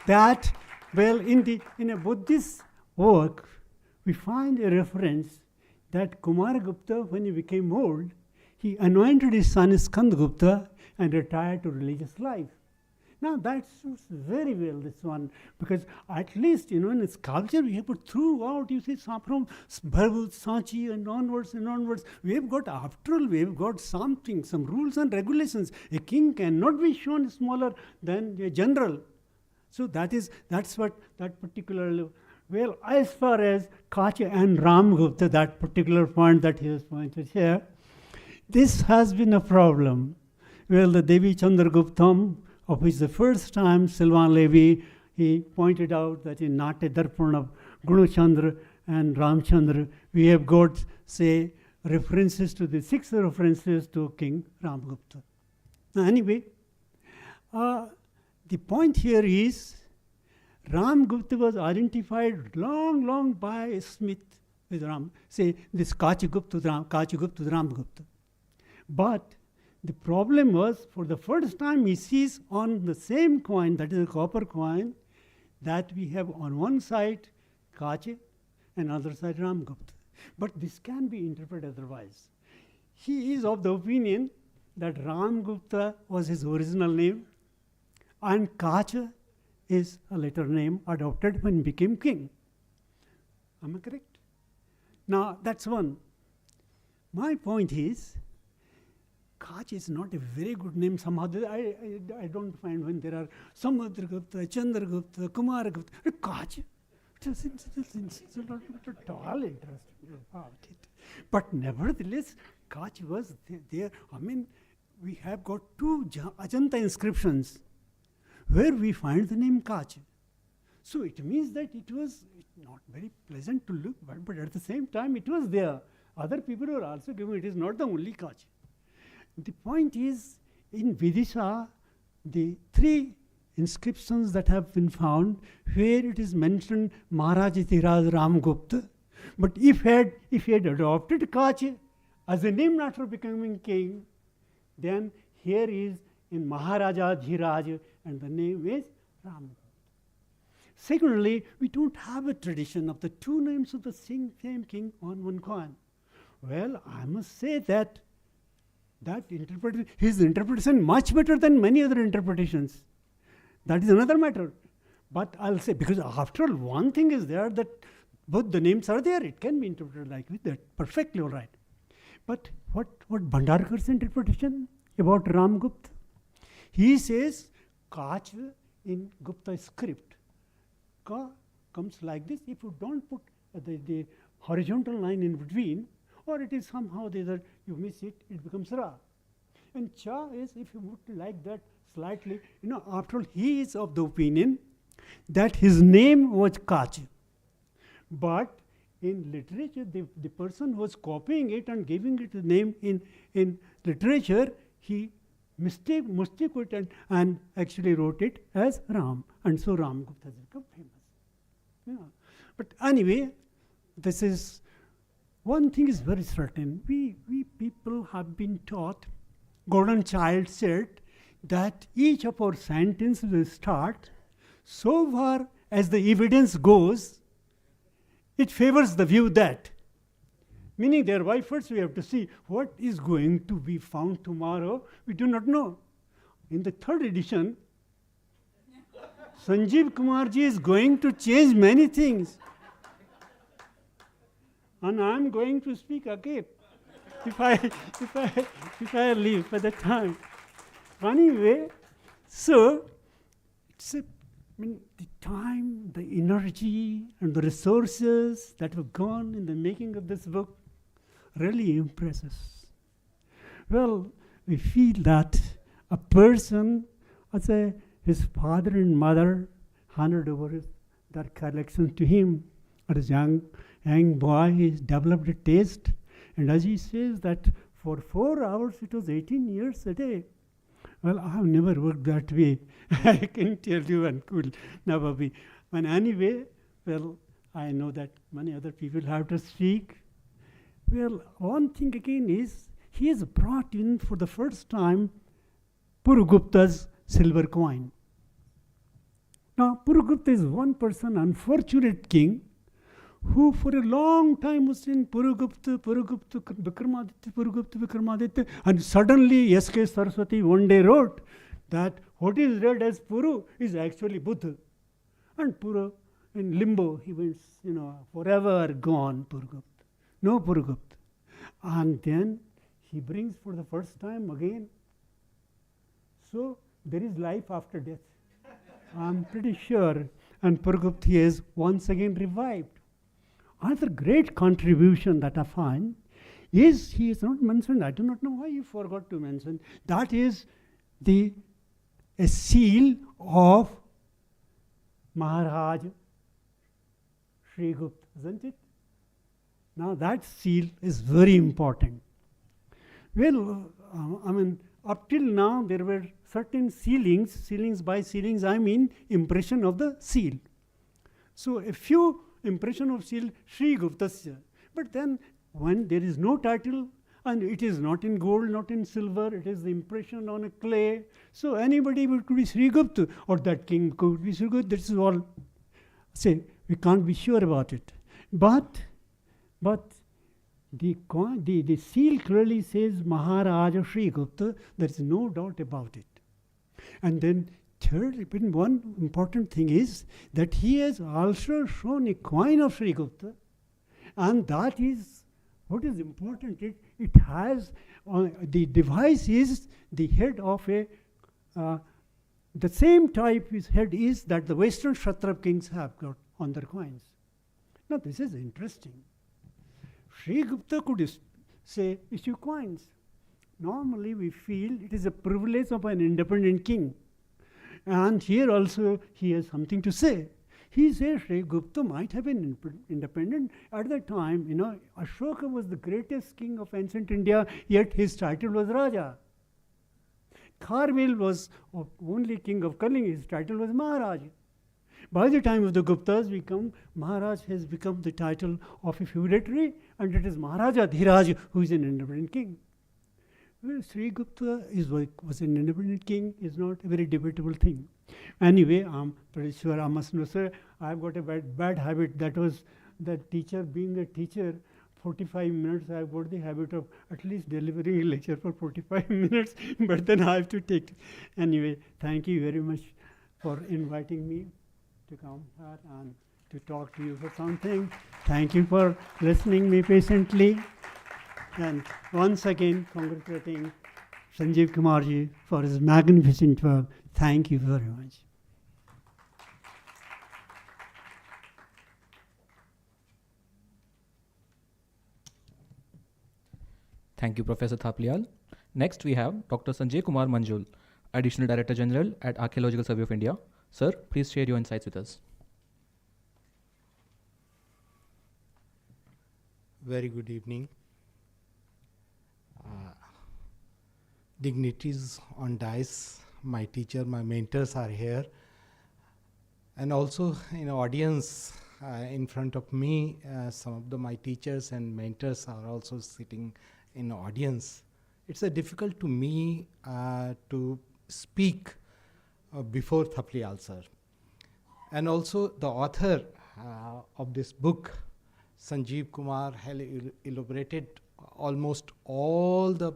that, well, in a Buddhist work, we find a reference that Kumaragupta, when he became old, he anointed his son Skandgupta and retired to religious life. Now that suits very well this one, because at least in sculpture we have put throughout, you see, from Bharhut, Sanchi and onwards, we have got, after all, we have got some rules and regulations. A king cannot be shown smaller than a general. So that's what that particular, well, as far as Kacha and Ramgupta, that particular point that he has pointed here, this has been a problem. Well, the Devi Chandraguptam, of which the first time Silvan Levi, he pointed out that in Natya Darpan of Gunachandra and Ramchandra, we have got, say, references to the 6 references to King Ramgupta. Now, anyway, the point here is Ramgupta was identified long by Smith with Ram, say this Kachagupta Ramgupta. But the problem was, for the first time he sees on the same coin, that is a copper coin, that we have on one side Kache and other side Ramgupta. But this can be interpreted otherwise. He is of the opinion that Ram Gupta was his original name, and Kacha is a later name adopted when he became king. Am I correct? Now, that's one. My point is, Kach is not a very good name. Somehow, I don't find when there are Samudragupta, Chandragupta, Kumaragupta, Kach. It is not at all interesting about it. But nevertheless, Kach was there. I mean, we have got two Ajanta inscriptions where we find the name Kach. So it means that it was not very pleasant to look, but at the same time it was there. Other people were also given, it is not the only Kach. The point is, in Vidisha, the three inscriptions that have been found, where it is mentioned Maharaj Itiraj Ram Gupta, but if he had adopted Kach as a name after becoming king, then here is in Maharaja Dhiraj, and the name is Ram Gupta. Secondly, we don't have a tradition of the two names of the same king on one coin. Well, I must say that his interpretation much better than many other interpretations. That is another matter. But I'll say, because after all, one thing is there that both the names are there. It can be interpreted like that. Perfectly all right. But what Bhandarkar's interpretation about Ram Gupta? He says, Kach in Gupta script. Ka comes like this. If you don't put the horizontal line in between, or it is somehow you miss it, it becomes Ra. And Cha is, if you put like that slightly, after all, he is of the opinion that his name was Kach. But in literature, the person who was copying it and giving it a name in literature, he mistook it and actually wrote it as Ram. And so Ram Gupta has become famous. Yeah. But anyway, this is, one thing is very certain. We people have been taught, Gordon Childe said, that each of our sentences will start, so far as the evidence goes, it favors the view that. Meaning thereby first we have to see what is going to be found tomorrow, we do not know. In the third edition, Sanjeev Kumarji is going to change many things. And I am going to speak again if I leave by the time. Anyway, so the time, the energy, and the resources that have gone in the making of this book really impresses. Well, we feel that a person, his father and mother handed over their collection to him. As a young boy, he developed a taste, and as he says that for 4 hours it was 18 years a day. Well, I have never worked that way. I can tell you, and could never be. But anyway, well, I know that many other people have to speak. Well, one thing again is, he has brought in for the first time Purugupta's silver coin. Now, Purugupta is one person, unfortunate king, who for a long time was saying Purugupta, Vikramaditya, and suddenly S.K. Saraswati one day wrote that what is read as Puru is actually Buddha. And Puru, in limbo, he went, forever gone, Purugupta. No Purugupta. And then he brings for the first time again. So there is life after death. I'm pretty sure. And Purugupta is once again revived. Another great contribution that I find is, he is not mentioned, I do not know why you forgot to mention, that is a seal of Maharaj Sri Gupta, isn't it? Now that seal is very important. Well, up till now there were certain sealings by sealings I mean impression of the seal. So a few impression of seal Sri Guptasya. But then when there is no title and it is not in gold, not in silver, it is the impression on a clay. So anybody could be Sri Gupta, or that king could be Sri Gupta. This is all. Say, we can't be sure about it. But the seal clearly says Maharaja Sri Gupta. There is no doubt about it. And then third, one important thing is that he has also shown a coin of Sri Gupta, and that is what is important. It has the device is the head of a the same type his head is that the Western Kshatrap kings have got on their coins. Now this is interesting. Sri Gupta could say issue coins. Normally we feel it is a privilege of an independent king. And here also he has something to say. He says Sri Gupta might have been independent. At that time, Ashoka was the greatest king of ancient India, yet his title was Raja. Kharmil was only king of Kalinga, his title was Maharaj. By the time of the Guptas, Maharaj has become the title of a feudatory, and it is Maharaja Dhiraj who is an independent king. Well, Sri Gupta was an independent king is not a very debatable thing. Anyway, I'm pretty sure I must know, sir, I've got a bad habit. That was the teacher, being a teacher, 45 minutes, I've got the habit of at least delivering a lecture for 45 minutes, but then I have to take. Anyway, thank you very much for inviting me to come here and to talk to you for something. Thank you for listening me patiently. And once again, congratulating Sanjeev Kumarji for his magnificent work. Thank you very much. Thank you, Professor Thapliyal. Next, we have Dr. Sanjay Kumar Manjul, Additional Director General at Archaeological Survey of India. Sir, please share your insights with us. Very good evening. Dignitaries on dais, my teacher, my mentors are here. And also in audience in front of me, some of my teachers and mentors are also sitting in audience. It's difficult to me to speak before Thapliyal sir. And also the author of this book, Sanjeev Kumar, has elaborated almost all the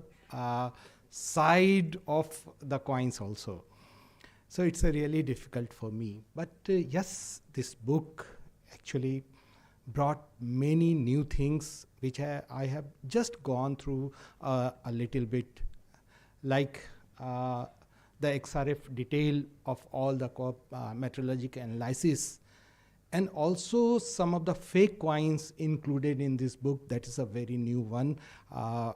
side of the coins also. So it's really difficult for me. But yes, this book actually brought many new things which I have just gone through a little bit, like the XRF detail of all the metrological analysis, and also some of the fake coins included in this book. That is a very new one.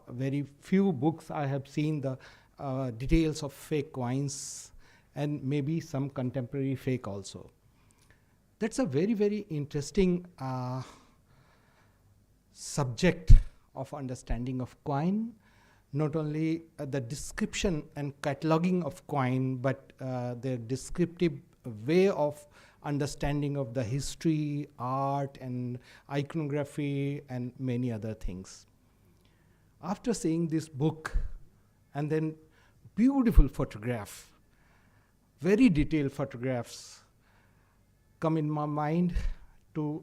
Very few books I have seen the details of fake coins, and maybe some contemporary fake also. That's a very, very interesting subject of understanding of coin. Not only the description and cataloging of coin, but their descriptive way of understanding of the history, art, and iconography, and many other things. After seeing this book, and then beautiful photograph, very detailed photographs come in my mind to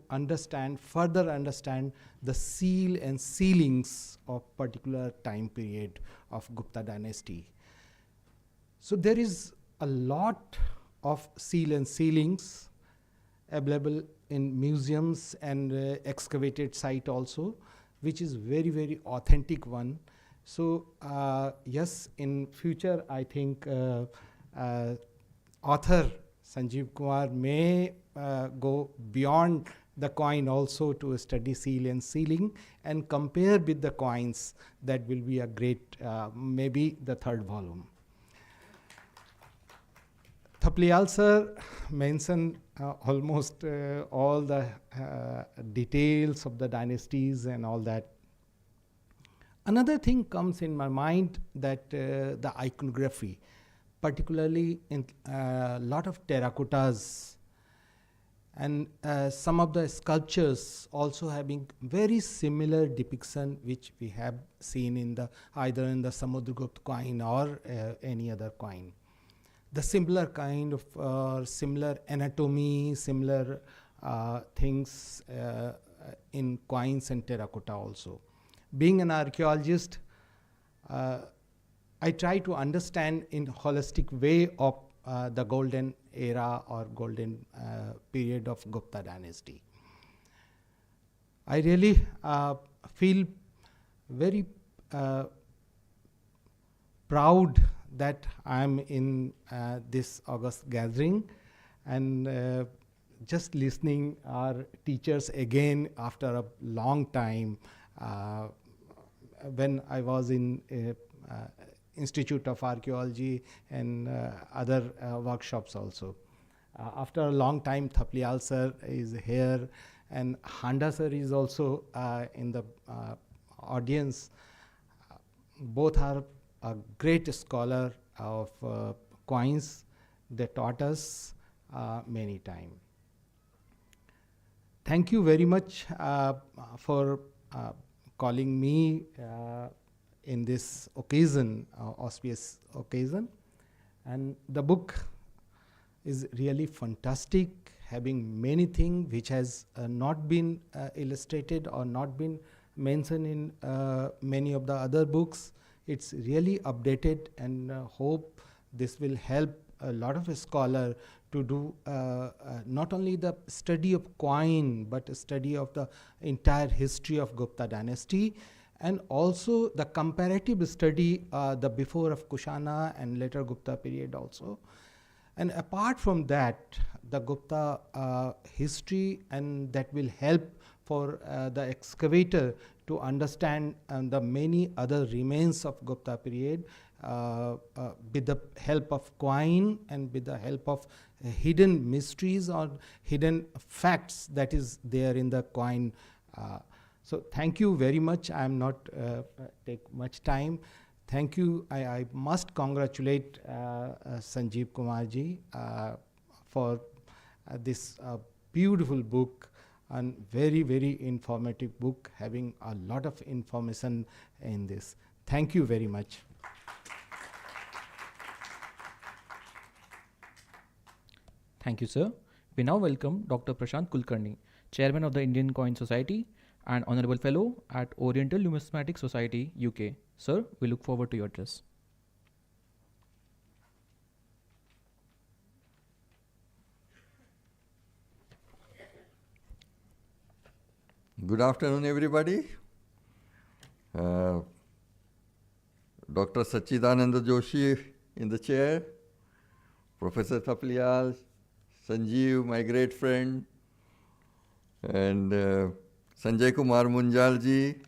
further understand the seal and sealings of particular time period of Gupta dynasty. So there is a lot of seal and sealings available in museums and excavated site also, which is very, very authentic one. So yes, in future, I think author Sanjeev Kumar may go beyond the coin also to study seal and sealing and compare with the coins. That will be a great, maybe the third volume. Thapliyal sir mentioned almost all the details of the dynasties and all that. Another thing comes in my mind that the iconography, particularly in a lot of terracottas and some of the sculptures also having very similar depiction which we have seen in either in the Samudragupta coin or any other coin. The similar kind of similar anatomy, similar things in coins and terracotta also. being an archaeologist, I try to understand in holistic way of the golden era or golden period of Gupta dynasty. I really feel very proud that I'm in this August gathering, and just listening our teachers again after a long time. When I was in Institute of Archaeology and other workshops also. After a long time, Thapliyal sir is here, and Handa sir is also in the audience. Both are a great scholar of coins. They taught us many times. Thank you very much for calling me in this occasion, auspicious occasion. And the book is really fantastic, having many things which has not been illustrated or not been mentioned in many of the other books. It's really updated, and hope this will help a lot of scholars to do not only the study of coin, but a study of the entire history of Gupta dynasty, and also the comparative study, the before of Kushana and later Gupta period also. And apart from that, the Gupta history, and that will help for the excavator to understand the many other remains of Gupta period with the help of coin and with the help of hidden mysteries or hidden facts that is there in the coin. So thank you very much. I am not take much time. Thank you. I must congratulate Sanjeev Kumarji for this beautiful book, and very, very informative book, having a lot of information in this. Thank you very much. Thank you, sir. We now welcome Dr. Prashant Kulkarni, Chairman of the Indian Coin Society and Honorable Fellow at Oriental Numismatic Society, UK. Sir, we look forward to your address. Good afternoon, everybody. Dr. Sachidananda Joshi in the chair, Professor Thapliyal, Sanjeev, my great friend, and Sanjay Kumar Munjalji,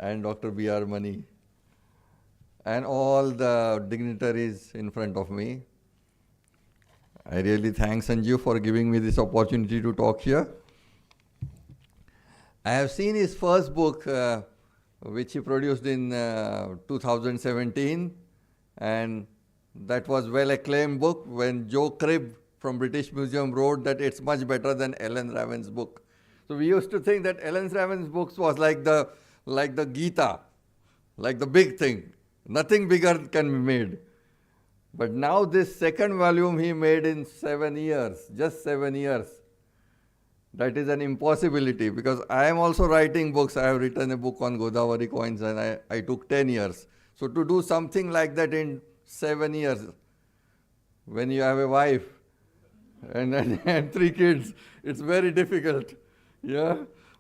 and Dr. B.R. Mani, and all the dignitaries in front of me. I really thank Sanjeev for giving me this opportunity to talk here. I have seen his first book, which he produced in 2017, and that was well acclaimed book when Joe Cribb from British Museum wrote that it's much better than Ellen Raven's book. So we used to think that Ellen Raven's books was like the Gita, like the big thing. Nothing bigger can be made. But now this second volume he made in 7 years, just 7 years. That is an impossibility, because I am also writing books. I have written a book on Godavari coins, and I took 10 years. So to do something like that in 7 years, when you have a wife and 3 kids, it's very difficult. Yeah,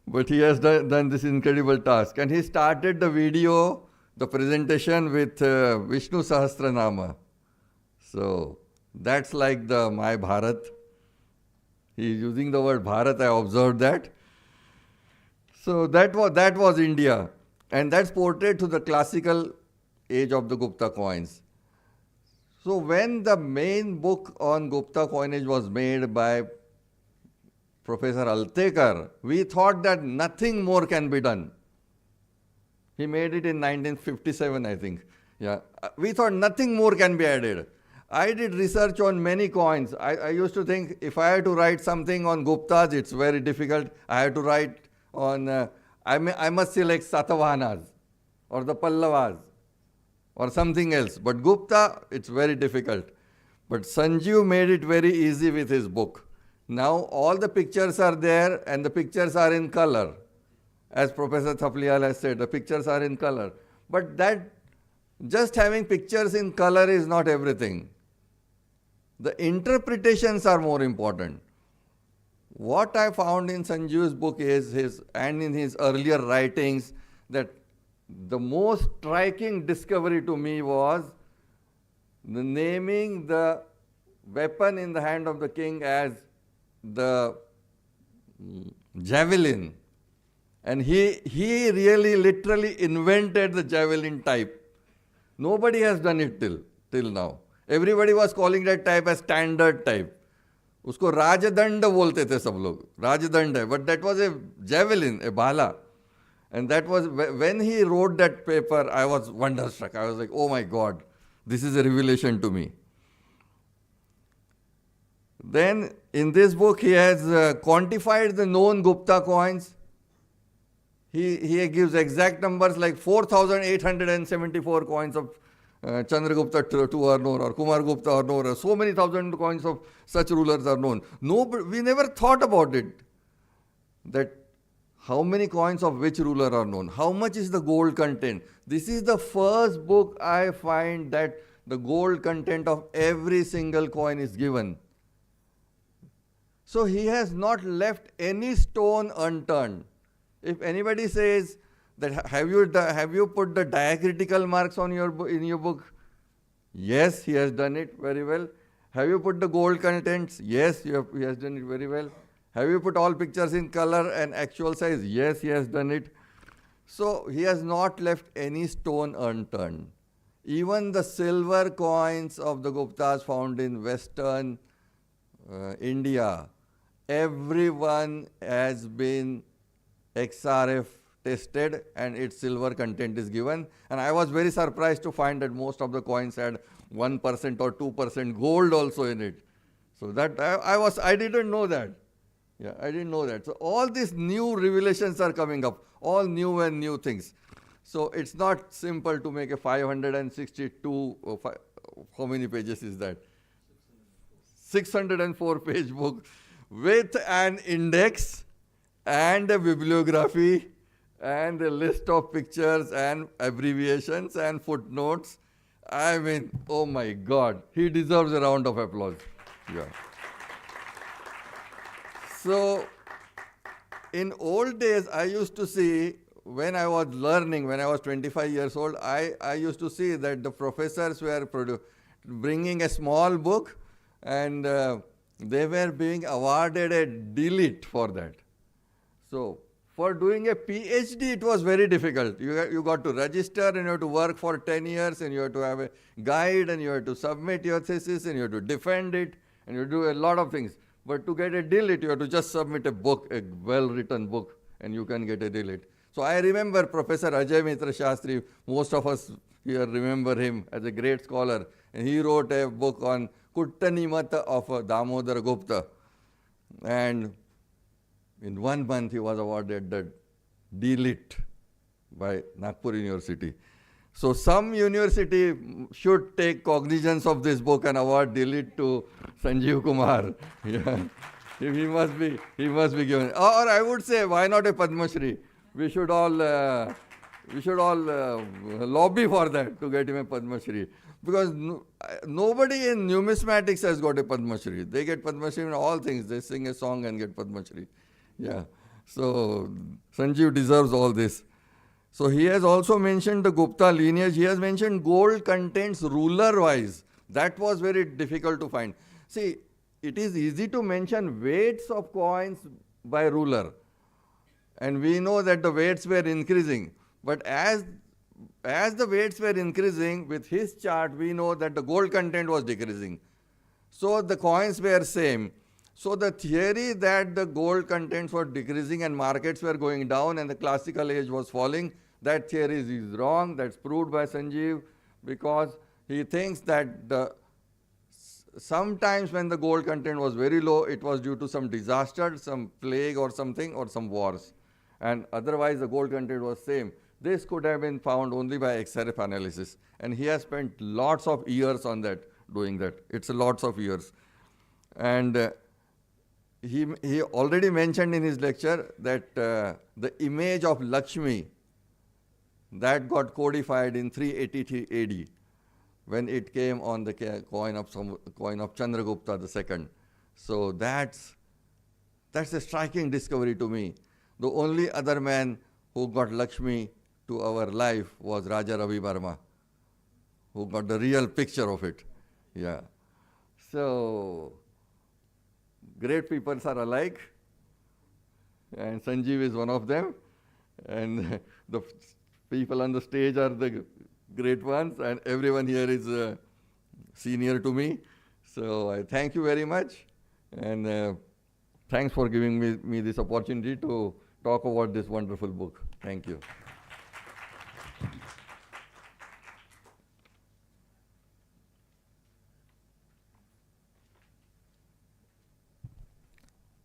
but he has done this incredible task. And he started the video, the presentation with Vishnu Sahasranama. So that's like the My Bharat. He is using the word Bharat, I observed that. So that was India. And that's portrayed to the classical age of the Gupta coins. So when the main book on Gupta coinage was made by Professor Altekar, we thought that nothing more can be done. He made it in 1957, I think. Yeah, we thought nothing more can be added. I did research on many coins. I used to think if I had to write something on Guptas, it's very difficult. I had to write on, I must select Satavahanas or the Pallavas or something else. But Gupta, it's very difficult. But Sanjeev made it very easy with his book. Now all the pictures are there, and the pictures are in color. as Professor Thapliyal has said, the pictures are in color. But that just having pictures in color is not everything. The interpretations are more important. What I found in Sanjeev's book is and in his earlier writings, that the most striking discovery to me was the naming the weapon in the hand of the king as the javelin. And he really literally invented the javelin type. Nobody has done it till now. Everybody was calling that type as standard type. उसको राजदंड बोलते थे सब लोग, राजदंड है, but that was a javelin, a bhala. And that was, when he wrote that paper, I was wonderstruck. I was like, oh my God, this is a revelation to me. Then in this book, he has quantified the known Gupta coins. He gives exact numbers, like 4,874 coins of Chandragupta II are known, or Kumar Gupta are known, or so many thousand coins of such rulers are known. No, we never thought about it, that how many coins of which ruler are known, how much is the gold content. This is the first book I find that the gold content of every single coin is given. So he has not left any stone unturned. If anybody says that have you put the diacritical marks on in your book? Yes, he has done it very well. Have you put the gold contents? Yes, he has done it very well. Have you put all pictures in color and actual size? Yes, he has done it. So he has not left any stone unturned. Even the silver coins of the Guptas found in Western India, everyone has been XRF tested and its silver content is given. And I was very surprised to find that most of the coins had 1% or 2% gold also in it. So that I didn't know that. Yeah, I didn't know that. So all these new revelations are coming up, all new and new things. So it's not simple to make a 562, how many pages is that? 604 page book with an index and a bibliography and a list of pictures and abbreviations and footnotes. I mean, oh my God, he deserves a round of applause. Yeah. So, in old days, I used to see, when I was learning, when I was 25 years old, I used to see that the professors were bringing a small book and they were being awarded a D.Litt for that. So, for doing a PhD, it was very difficult. You got to register and you have to work for 10 years and you have to have a guide and you have to submit your thesis and you have to defend it and you do a lot of things. But to get a D.Litt, you have to just submit a book, a well-written book, and you can get a D.Litt. So I remember Professor Ajay Mitra Shastri, most of us here remember him as a great scholar, and he wrote a book on Kuttanimata of Damodar Gupta. And in 1 month, he was awarded the D.Litt by Nagpur University. So some university should take cognizance of this book and award D.Litt to Sanjeev Kumar. Yeah. He must be given. Or I would say, why not a Padma Shri? We should all lobby for that, to get him a Padma Shri. Because nobody in numismatics has got a Padma Shri. They get Padma Shri in all things. They sing a song and get Padma Shri. Yeah. So Sanjeev deserves all this. So he has also mentioned the Gupta lineage. He has mentioned gold contents ruler-wise. That was very difficult to find. See, it is easy to mention weights of coins by ruler. And we know that the weights were increasing. But as the weights were increasing, with his chart, we know that the gold content was decreasing. So the coins were same. So the theory that the gold contents were decreasing and markets were going down and the classical age was falling, that theory is wrong. That's proved by Sanjeev, because he thinks that sometimes when the gold content was very low, it was due to some disaster, some plague or something, or some wars. And otherwise the gold content was same. This could have been found only by XRF analysis. And he has spent lots of years on that, doing that. It's lots of years. And he already mentioned in his lecture that the image of Lakshmi that got codified in 383 AD when it came on the coin of Chandragupta II. So that's a striking discovery to me. The only other man who got Lakshmi to our life was Raja Ravi Verma, who got the real picture of it. Yeah. So great people are alike, and Sanjeev is one of them, and the people on the stage are the great ones, and everyone here is senior to me. So I thank you very much, and thanks for giving me this opportunity to talk about this wonderful book. Thank you.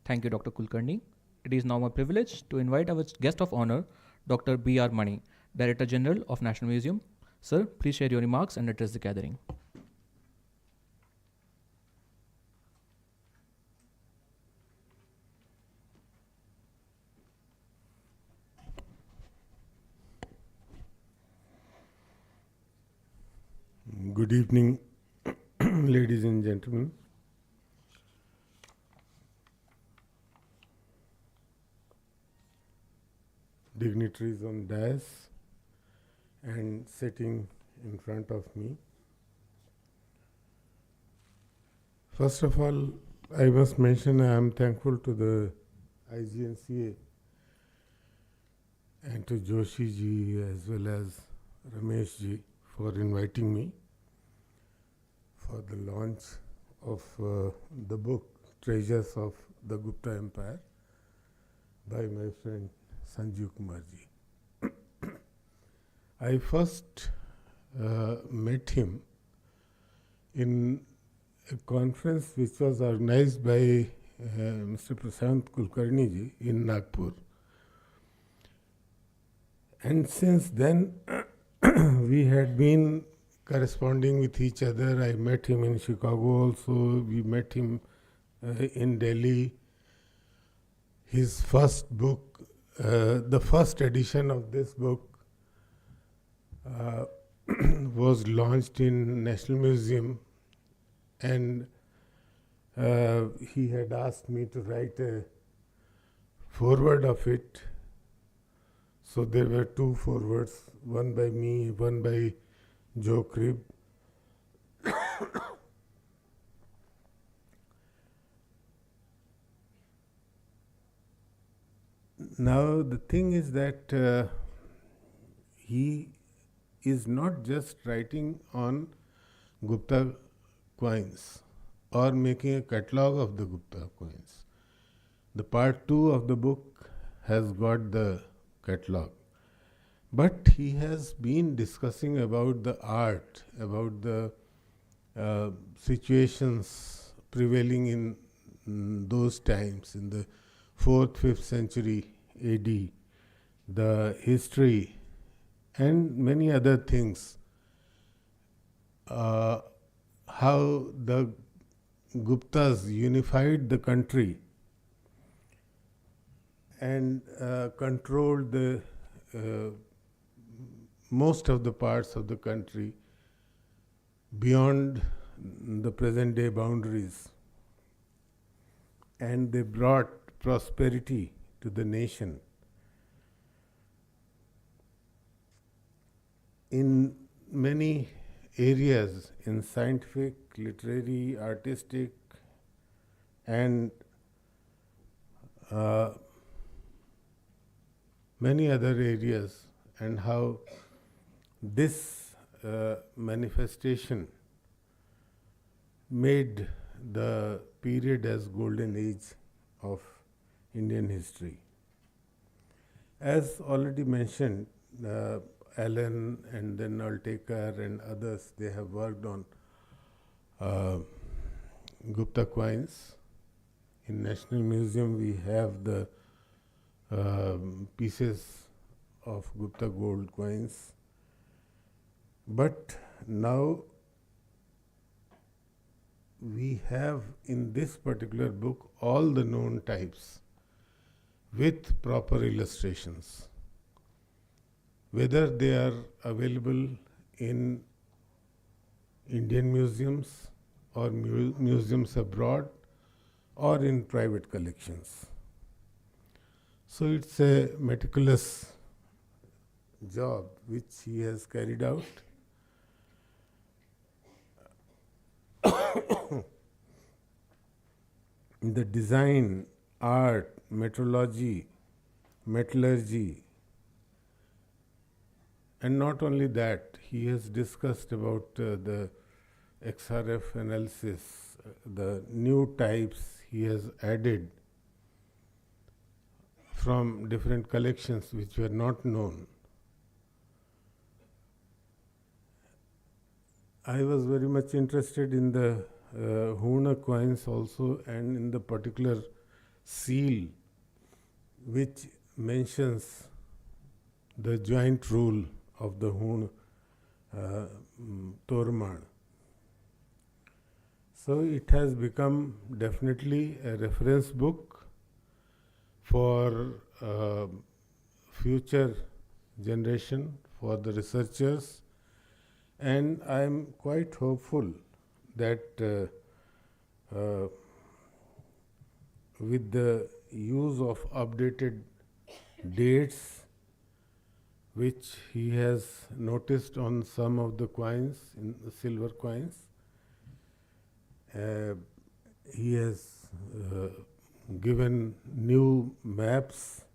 Thank you, Dr. Kulkarni. It is now my privilege to invite our guest of honor, Dr. B.R. Mani, Director General of National Museum. Sir, please share your remarks and address the gathering. Good evening, ladies and gentlemen. Dignitaries on dais and sitting in front of me. First of all, I must mention I am thankful to the IGNCA and to Joshi ji as well as Ramesh ji for inviting me for the launch of the book Treasures of the Gupta Empire by my friend Sanjeev Kumar ji. I first met him in a conference which was organized by Mr. Prashant Kulkarni ji in Nagpur. And since then, we had been corresponding with each other. I met him in Chicago also. We met him in Delhi. His first book, the first edition of this book was launched in National Museum, and he had asked me to write a foreword of it. So there were two forewords, one by me, one by Joe Cribb. Now the thing is that he is not just writing on Gupta coins or making a catalogue of the Gupta coins. The part 2 of the book has got the catalogue. But he has been discussing about the art, about the situations prevailing in those times, in the 4th, 5th century AD, the history, and many other things. How the Guptas unified the country and controlled the most of the parts of the country beyond the present day boundaries, and they brought prosperity to the nation. In many areas, in scientific, literary, artistic, and many other areas, and how this manifestation made the period as golden age of Indian history. As already mentioned, Allen and then Altekar and others, they have worked on Gupta coins. In National Museum, we have the pieces of Gupta gold coins. But now we have in this particular book all the known types with proper illustrations. Whether they are available in Indian museums or museums abroad or in private collections. So it's a meticulous job which he has carried out. In the design, art, metrology, metallurgy, and not only that, he has discussed about the XRF analysis, the new types he has added from different collections which were not known. I was very much interested in the Hoorn coins also, and in the particular seal which mentions the joint rule of the Hoorn Tormar. So it has become definitely a reference book for future generation, for the researchers, and I am quite hopeful that with the use of updated dates which he has noticed on some of the coins, in the silver coins, he has given new maps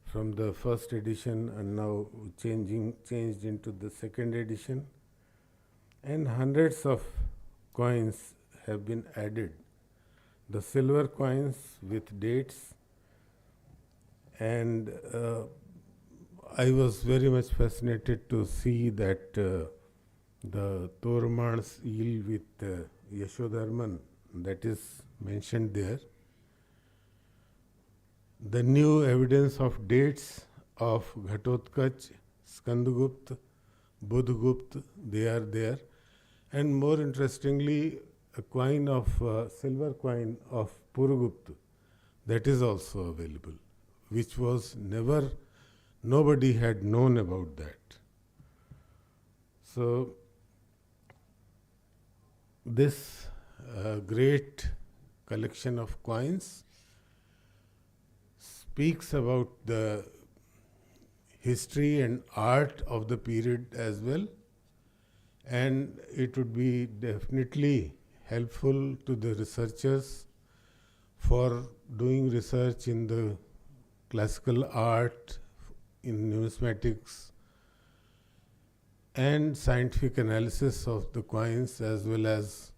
from the first edition and now changed into the second edition, and hundreds of coins have been added. The silver coins with dates, and I was very much fascinated to see that the Tormar's eel with Yashodharman, that is mentioned there. The new evidence of dates of Ghatotkach, Skandagupta, Buddhagupta, they are there. And more interestingly, a coin of silver coin of Purugupta, that is also available, which was never, nobody had known about that. So this great collection of coins speaks about the history and art of the period as well, and it would be definitely helpful to the researchers for doing research in the classical art, in numismatics, and scientific analysis of the coins, as well as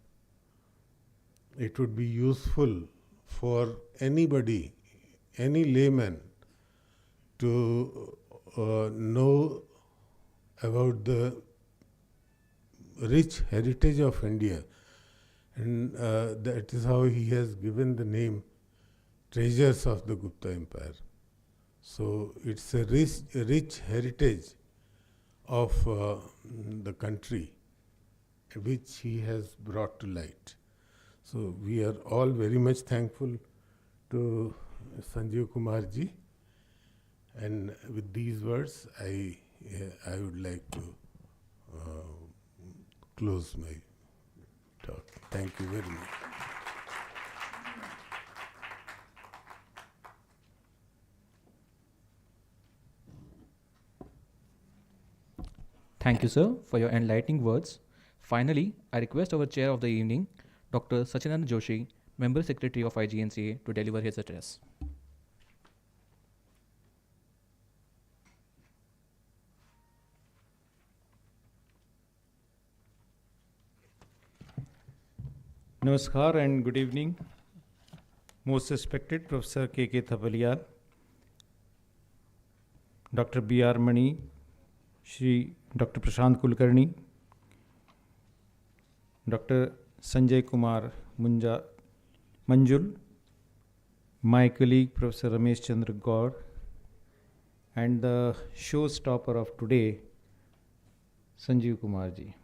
it would be useful for anybody, any layman, to know about the rich heritage of India. And that is how he has given the name Treasures of the Gupta Empire. So it's a rich heritage of the country which he has brought to light. So we are all very much thankful to Sanjeev Kumar ji, and with these words I would like to close my talk. Thank you very much. Thank you, sir, for your enlightening words. Finally, I request our chair of the evening, Dr. Sachinand Joshi, Member Secretary of IGNCA, to deliver his address. Namaskar and good evening. Most respected Professor K.K. Thapaliar, Dr. B.R. Mani, Shri Dr. Prashant Kulkarni, Dr. Sanjay Kumar Manjul, my colleague Professor Ramesh Chandra Gaur, and the showstopper of today, Sanjeev Kumar ji.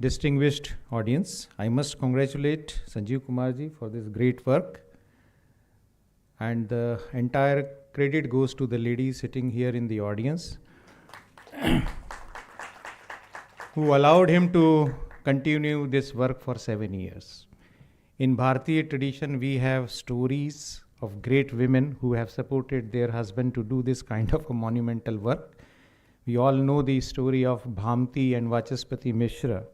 distinguished audience, I must congratulate Sanjeev Kumar ji for this great work. And the entire credit goes to the lady sitting here in the audience who allowed him to continue this work for 7 years. In Bharatiya tradition, we have stories of great women who have supported their husband to do this kind of a monumental work. We all know the story of Bhamti and Vachaspati Mishra,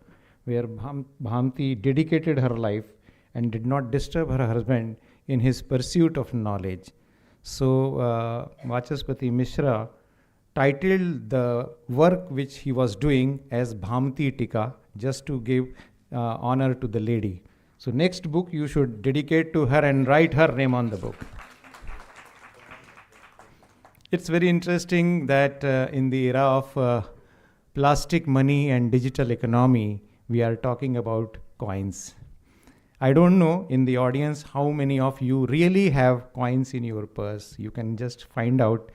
where Bhamti dedicated her life and did not disturb her husband in his pursuit of knowledge. So Vachaspati Mishra titled the work which he was doing as Bhamti Tika, just to give honor to the lady. So next book you should dedicate to her and write her name on the book. It's very interesting that in the era of plastic money and digital economy, we are talking about coins. I don't know in the audience how many of you really have coins in your purse. You can just find out.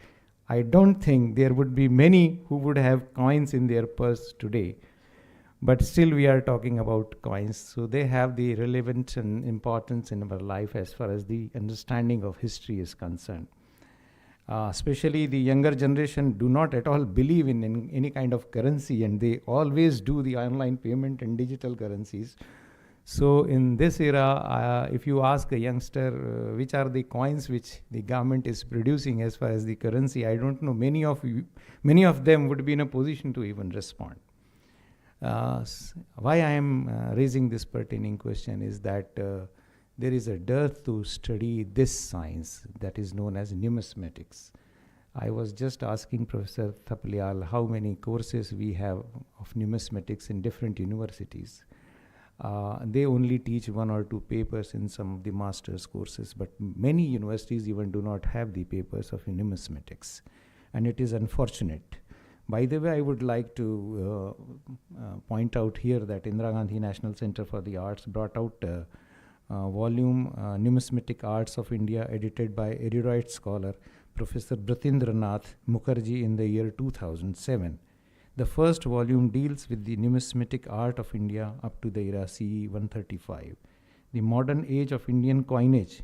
I don't think there would be many who would have coins in their purse today. But still we are talking about coins. So they have the relevance and importance in our life as far as the understanding of history is concerned. Especially the younger generation do not at all believe in any kind of currency, and they always do the online payment and digital currencies. So in this era, if you ask a youngster which are the coins which the government is producing as far as the currency, I don't know many of them would be in a position to even respond. Why I am raising this pertaining question is that there is a dearth to study this science that is known as numismatics. I was just asking Professor Thapliyal how many courses we have of numismatics in different universities. They only teach 1 or 2 papers in some of the master's courses, but many universities even do not have the papers of numismatics, and it is unfortunate. By the way, I would like to point out here that Indira Gandhi National Center for the Arts brought out a volume, Numismatic Arts of India, edited by erudite scholar Professor Bratindranath Mukherjee in the year 2007. The first volume deals with the numismatic art of India up to the era CE 135. The modern age of Indian coinage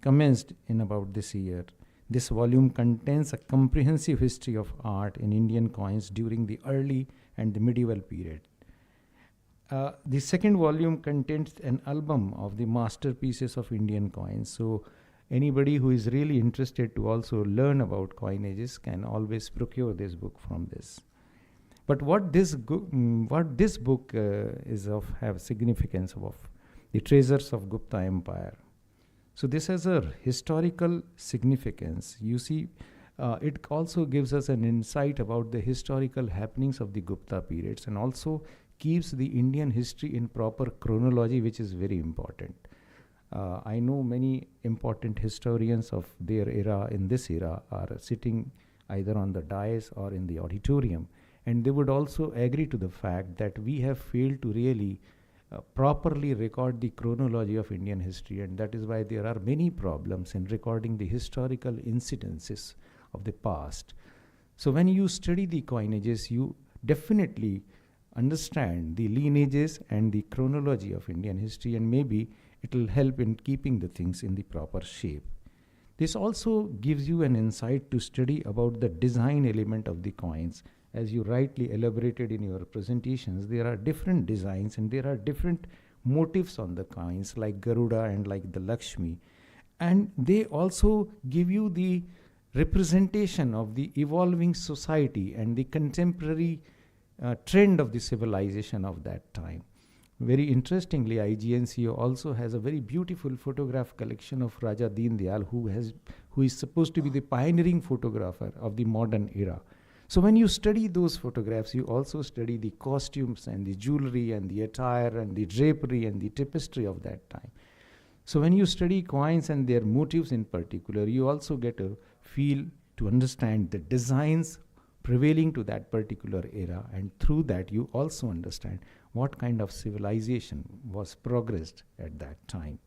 commenced in about this year. This volume contains a comprehensive history of art in Indian coins during the early and the medieval period. The second volume contains an album of the masterpieces of Indian coins. So anybody who is really interested to also learn about coinages can always procure this book from this. But what this book is of have significance of the treasures of Gupta Empire. So this has a historical significance. You see, it also gives us an insight about the historical happenings of the Gupta periods, and also keeps the Indian history in proper chronology, which is very important. I know many important historians of their era in this era are sitting either on the dais or in the auditorium, and they would also agree to the fact that we have failed to really properly record the chronology of Indian history, and that is why there are many problems in recording the historical incidences of the past. So when you study the coinages, you definitely understand the lineages and the chronology of Indian history, and maybe it will help in keeping the things in the proper shape. This also gives you an insight to study about the design element of the coins. As you rightly elaborated in your presentations, there are different designs and there are different motifs on the coins, like Garuda and like the Lakshmi. And they also give you the representation of the evolving society and the contemporary trend of the civilization of that time. Very interestingly, IGNCO also has a very beautiful photograph collection of Raja Deen Dayal, who is supposed to be the pioneering photographer of the modern era. So when you study those photographs, you also study the costumes and the jewelry and the attire and the drapery and the tapestry of that time. So when you study coins and their motifs in particular, you also get a feel to understand the designs prevailing to that particular era, and through that you also understand what kind of civilization was progressed at that time.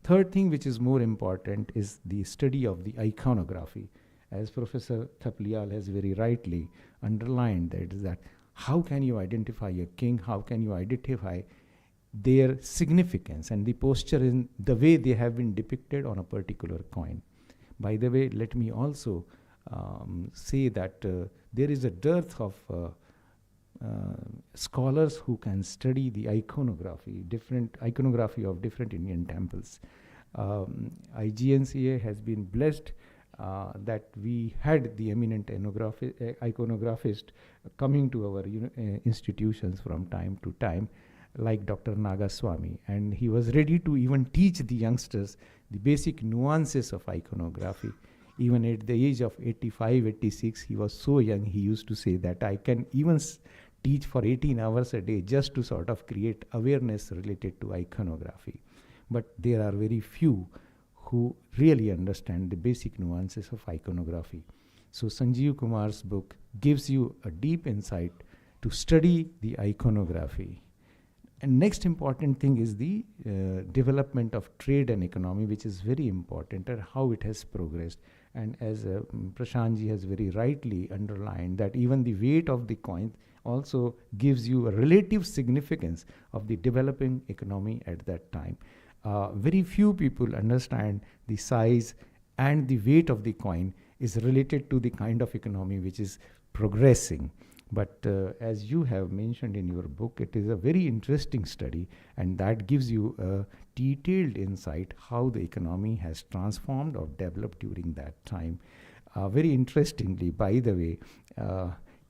Third thing, which is more important, is the study of the iconography. As Professor Thapliyal has very rightly underlined, that is that how can you identify a king? How can you identify their significance and the posture in the way they have been depicted on a particular coin? By the way, let me also say that there is a dearth of scholars who can study the iconography of different Indian temples. IGNCA has been blessed that we had the eminent iconographist coming to our institutions from time to time, like Dr. Nagaswamy, and he was ready to even teach the youngsters the basic nuances of iconography. Even at the age of 85, 86, he was so young, he used to say that I can even teach for 18 hours a day just to sort of create awareness related to iconography. But there are very few who really understand the basic nuances of iconography. So Sanjeev Kumar's book gives you a deep insight to study the iconography. And next important thing is the development of trade and economy, which is very important, and how it has progressed. And as Prashantji has very rightly underlined, that even the weight of the coin also gives you a relative significance of the developing economy at that time. Very few people understand the size and the weight of the coin is related to the kind of economy which is progressing. But as you have mentioned in your book, it is a very interesting study, and that gives you a detailed insight how the economy has transformed or developed during that time. Very interestingly, by the way,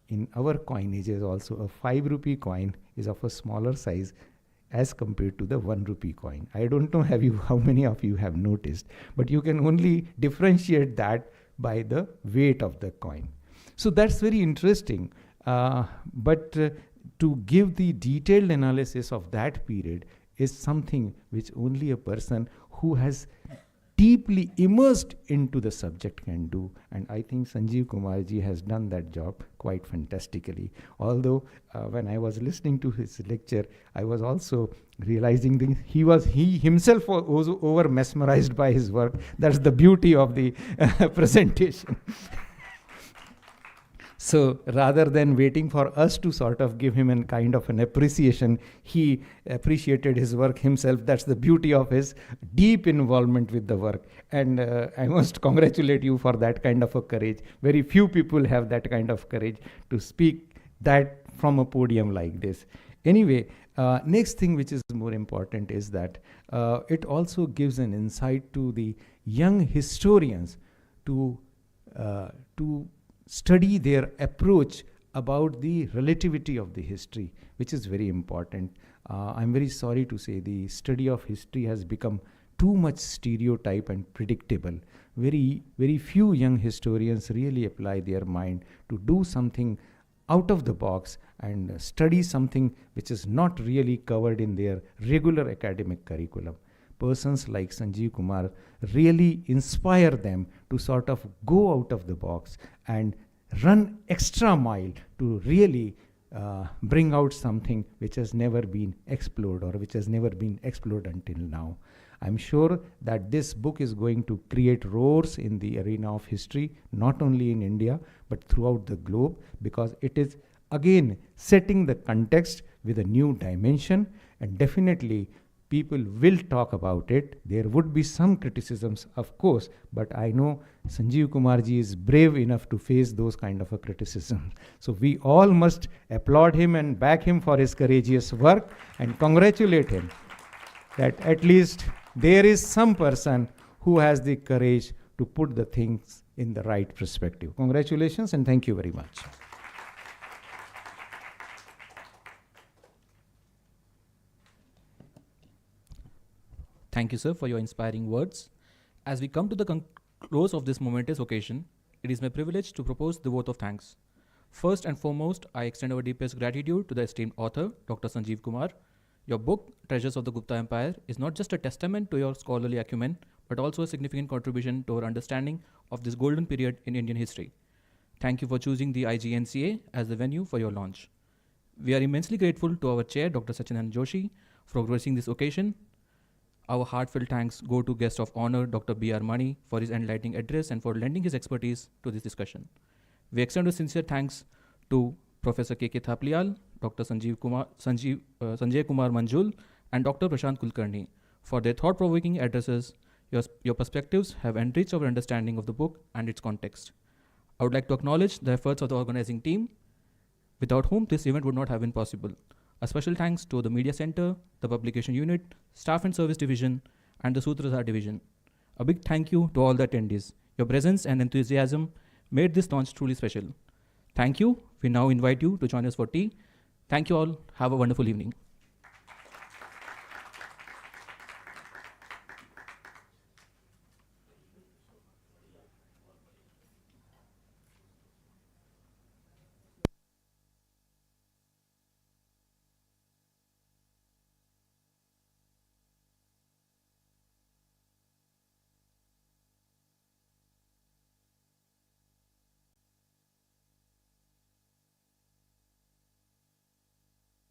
in our coinages also, a 5 rupee coin is of a smaller size as compared to the 1 rupee coin. I don't know how many of you have noticed, but you can only differentiate that by the weight of the coin. So that's very interesting. But to give the detailed analysis of that period is something which only a person who has deeply immersed into the subject can do. And I think Sanjeev Kumarji has done that job quite fantastically. Although when I was listening to his lecture, I was also realizing that he himself was over mesmerized by his work. That's the beauty of the presentation. So rather than waiting for us to sort of give him a kind of an appreciation, he appreciated his work himself. That's the beauty of his deep involvement with the work. And I must congratulate you for that kind of a courage. Very few people have that kind of courage to speak that from a podium like this. Anyway, next thing which is more important is that it also gives an insight to the young historians to study their approach about the relativity of the history, which is very important. I'm very sorry to say the study of history has become too much stereotype and predictable. Very, very few young historians really apply their mind to do something out of the box and study something which is not really covered in their regular academic curriculum. Persons like Sanjeev Kumar really inspire them to sort of go out of the box and run extra mile to really bring out something which has never been explored or which has never been explored until now. I'm sure that this book is going to create roars in the arena of history, not only in India, but throughout the globe, because it is again setting the context with a new dimension, and definitely people will talk about it. There would be some criticisms, of course, but I know Sanjeev Kumarji is brave enough to face those kind of a criticism. So we all must applaud him and back him for his courageous work and congratulate him that at least there is some person who has the courage to put the things in the right perspective. Congratulations and thank you very much. Thank you, sir, for your inspiring words. As we come to the close of this momentous occasion, it is my privilege to propose the vote of thanks. First and foremost, I extend our deepest gratitude to the esteemed author, Dr. Sanjeev Kumar. Your book, Treasures of the Gupta Empire, is not just a testament to your scholarly acumen, but also a significant contribution to our understanding of this golden period in Indian history. Thank you for choosing the IGNCA as the venue for your launch. We are immensely grateful to our chair, Dr. Sachinand Joshi, for gracing this occasion. Our heartfelt thanks go to guest of honor, Dr. B.R. Mani, for his enlightening address and for lending his expertise to this discussion. We extend a sincere thanks to Professor K.K. Thapliyal, Dr. Sanjay Kumar Manjul, and Dr. Prashant Kulkarni for their thought-provoking addresses. Your perspectives have enriched our understanding of the book and its context. I would like to acknowledge the efforts of the organizing team, without whom this event would not have been possible. A special thanks to the Media Center, the Publication Unit, Staff and Service Division, and the Sutradhar Division. A big thank you to all the attendees. Your presence and enthusiasm made this launch truly special. Thank you. We now invite you to join us for tea. Thank you all. Have a wonderful evening.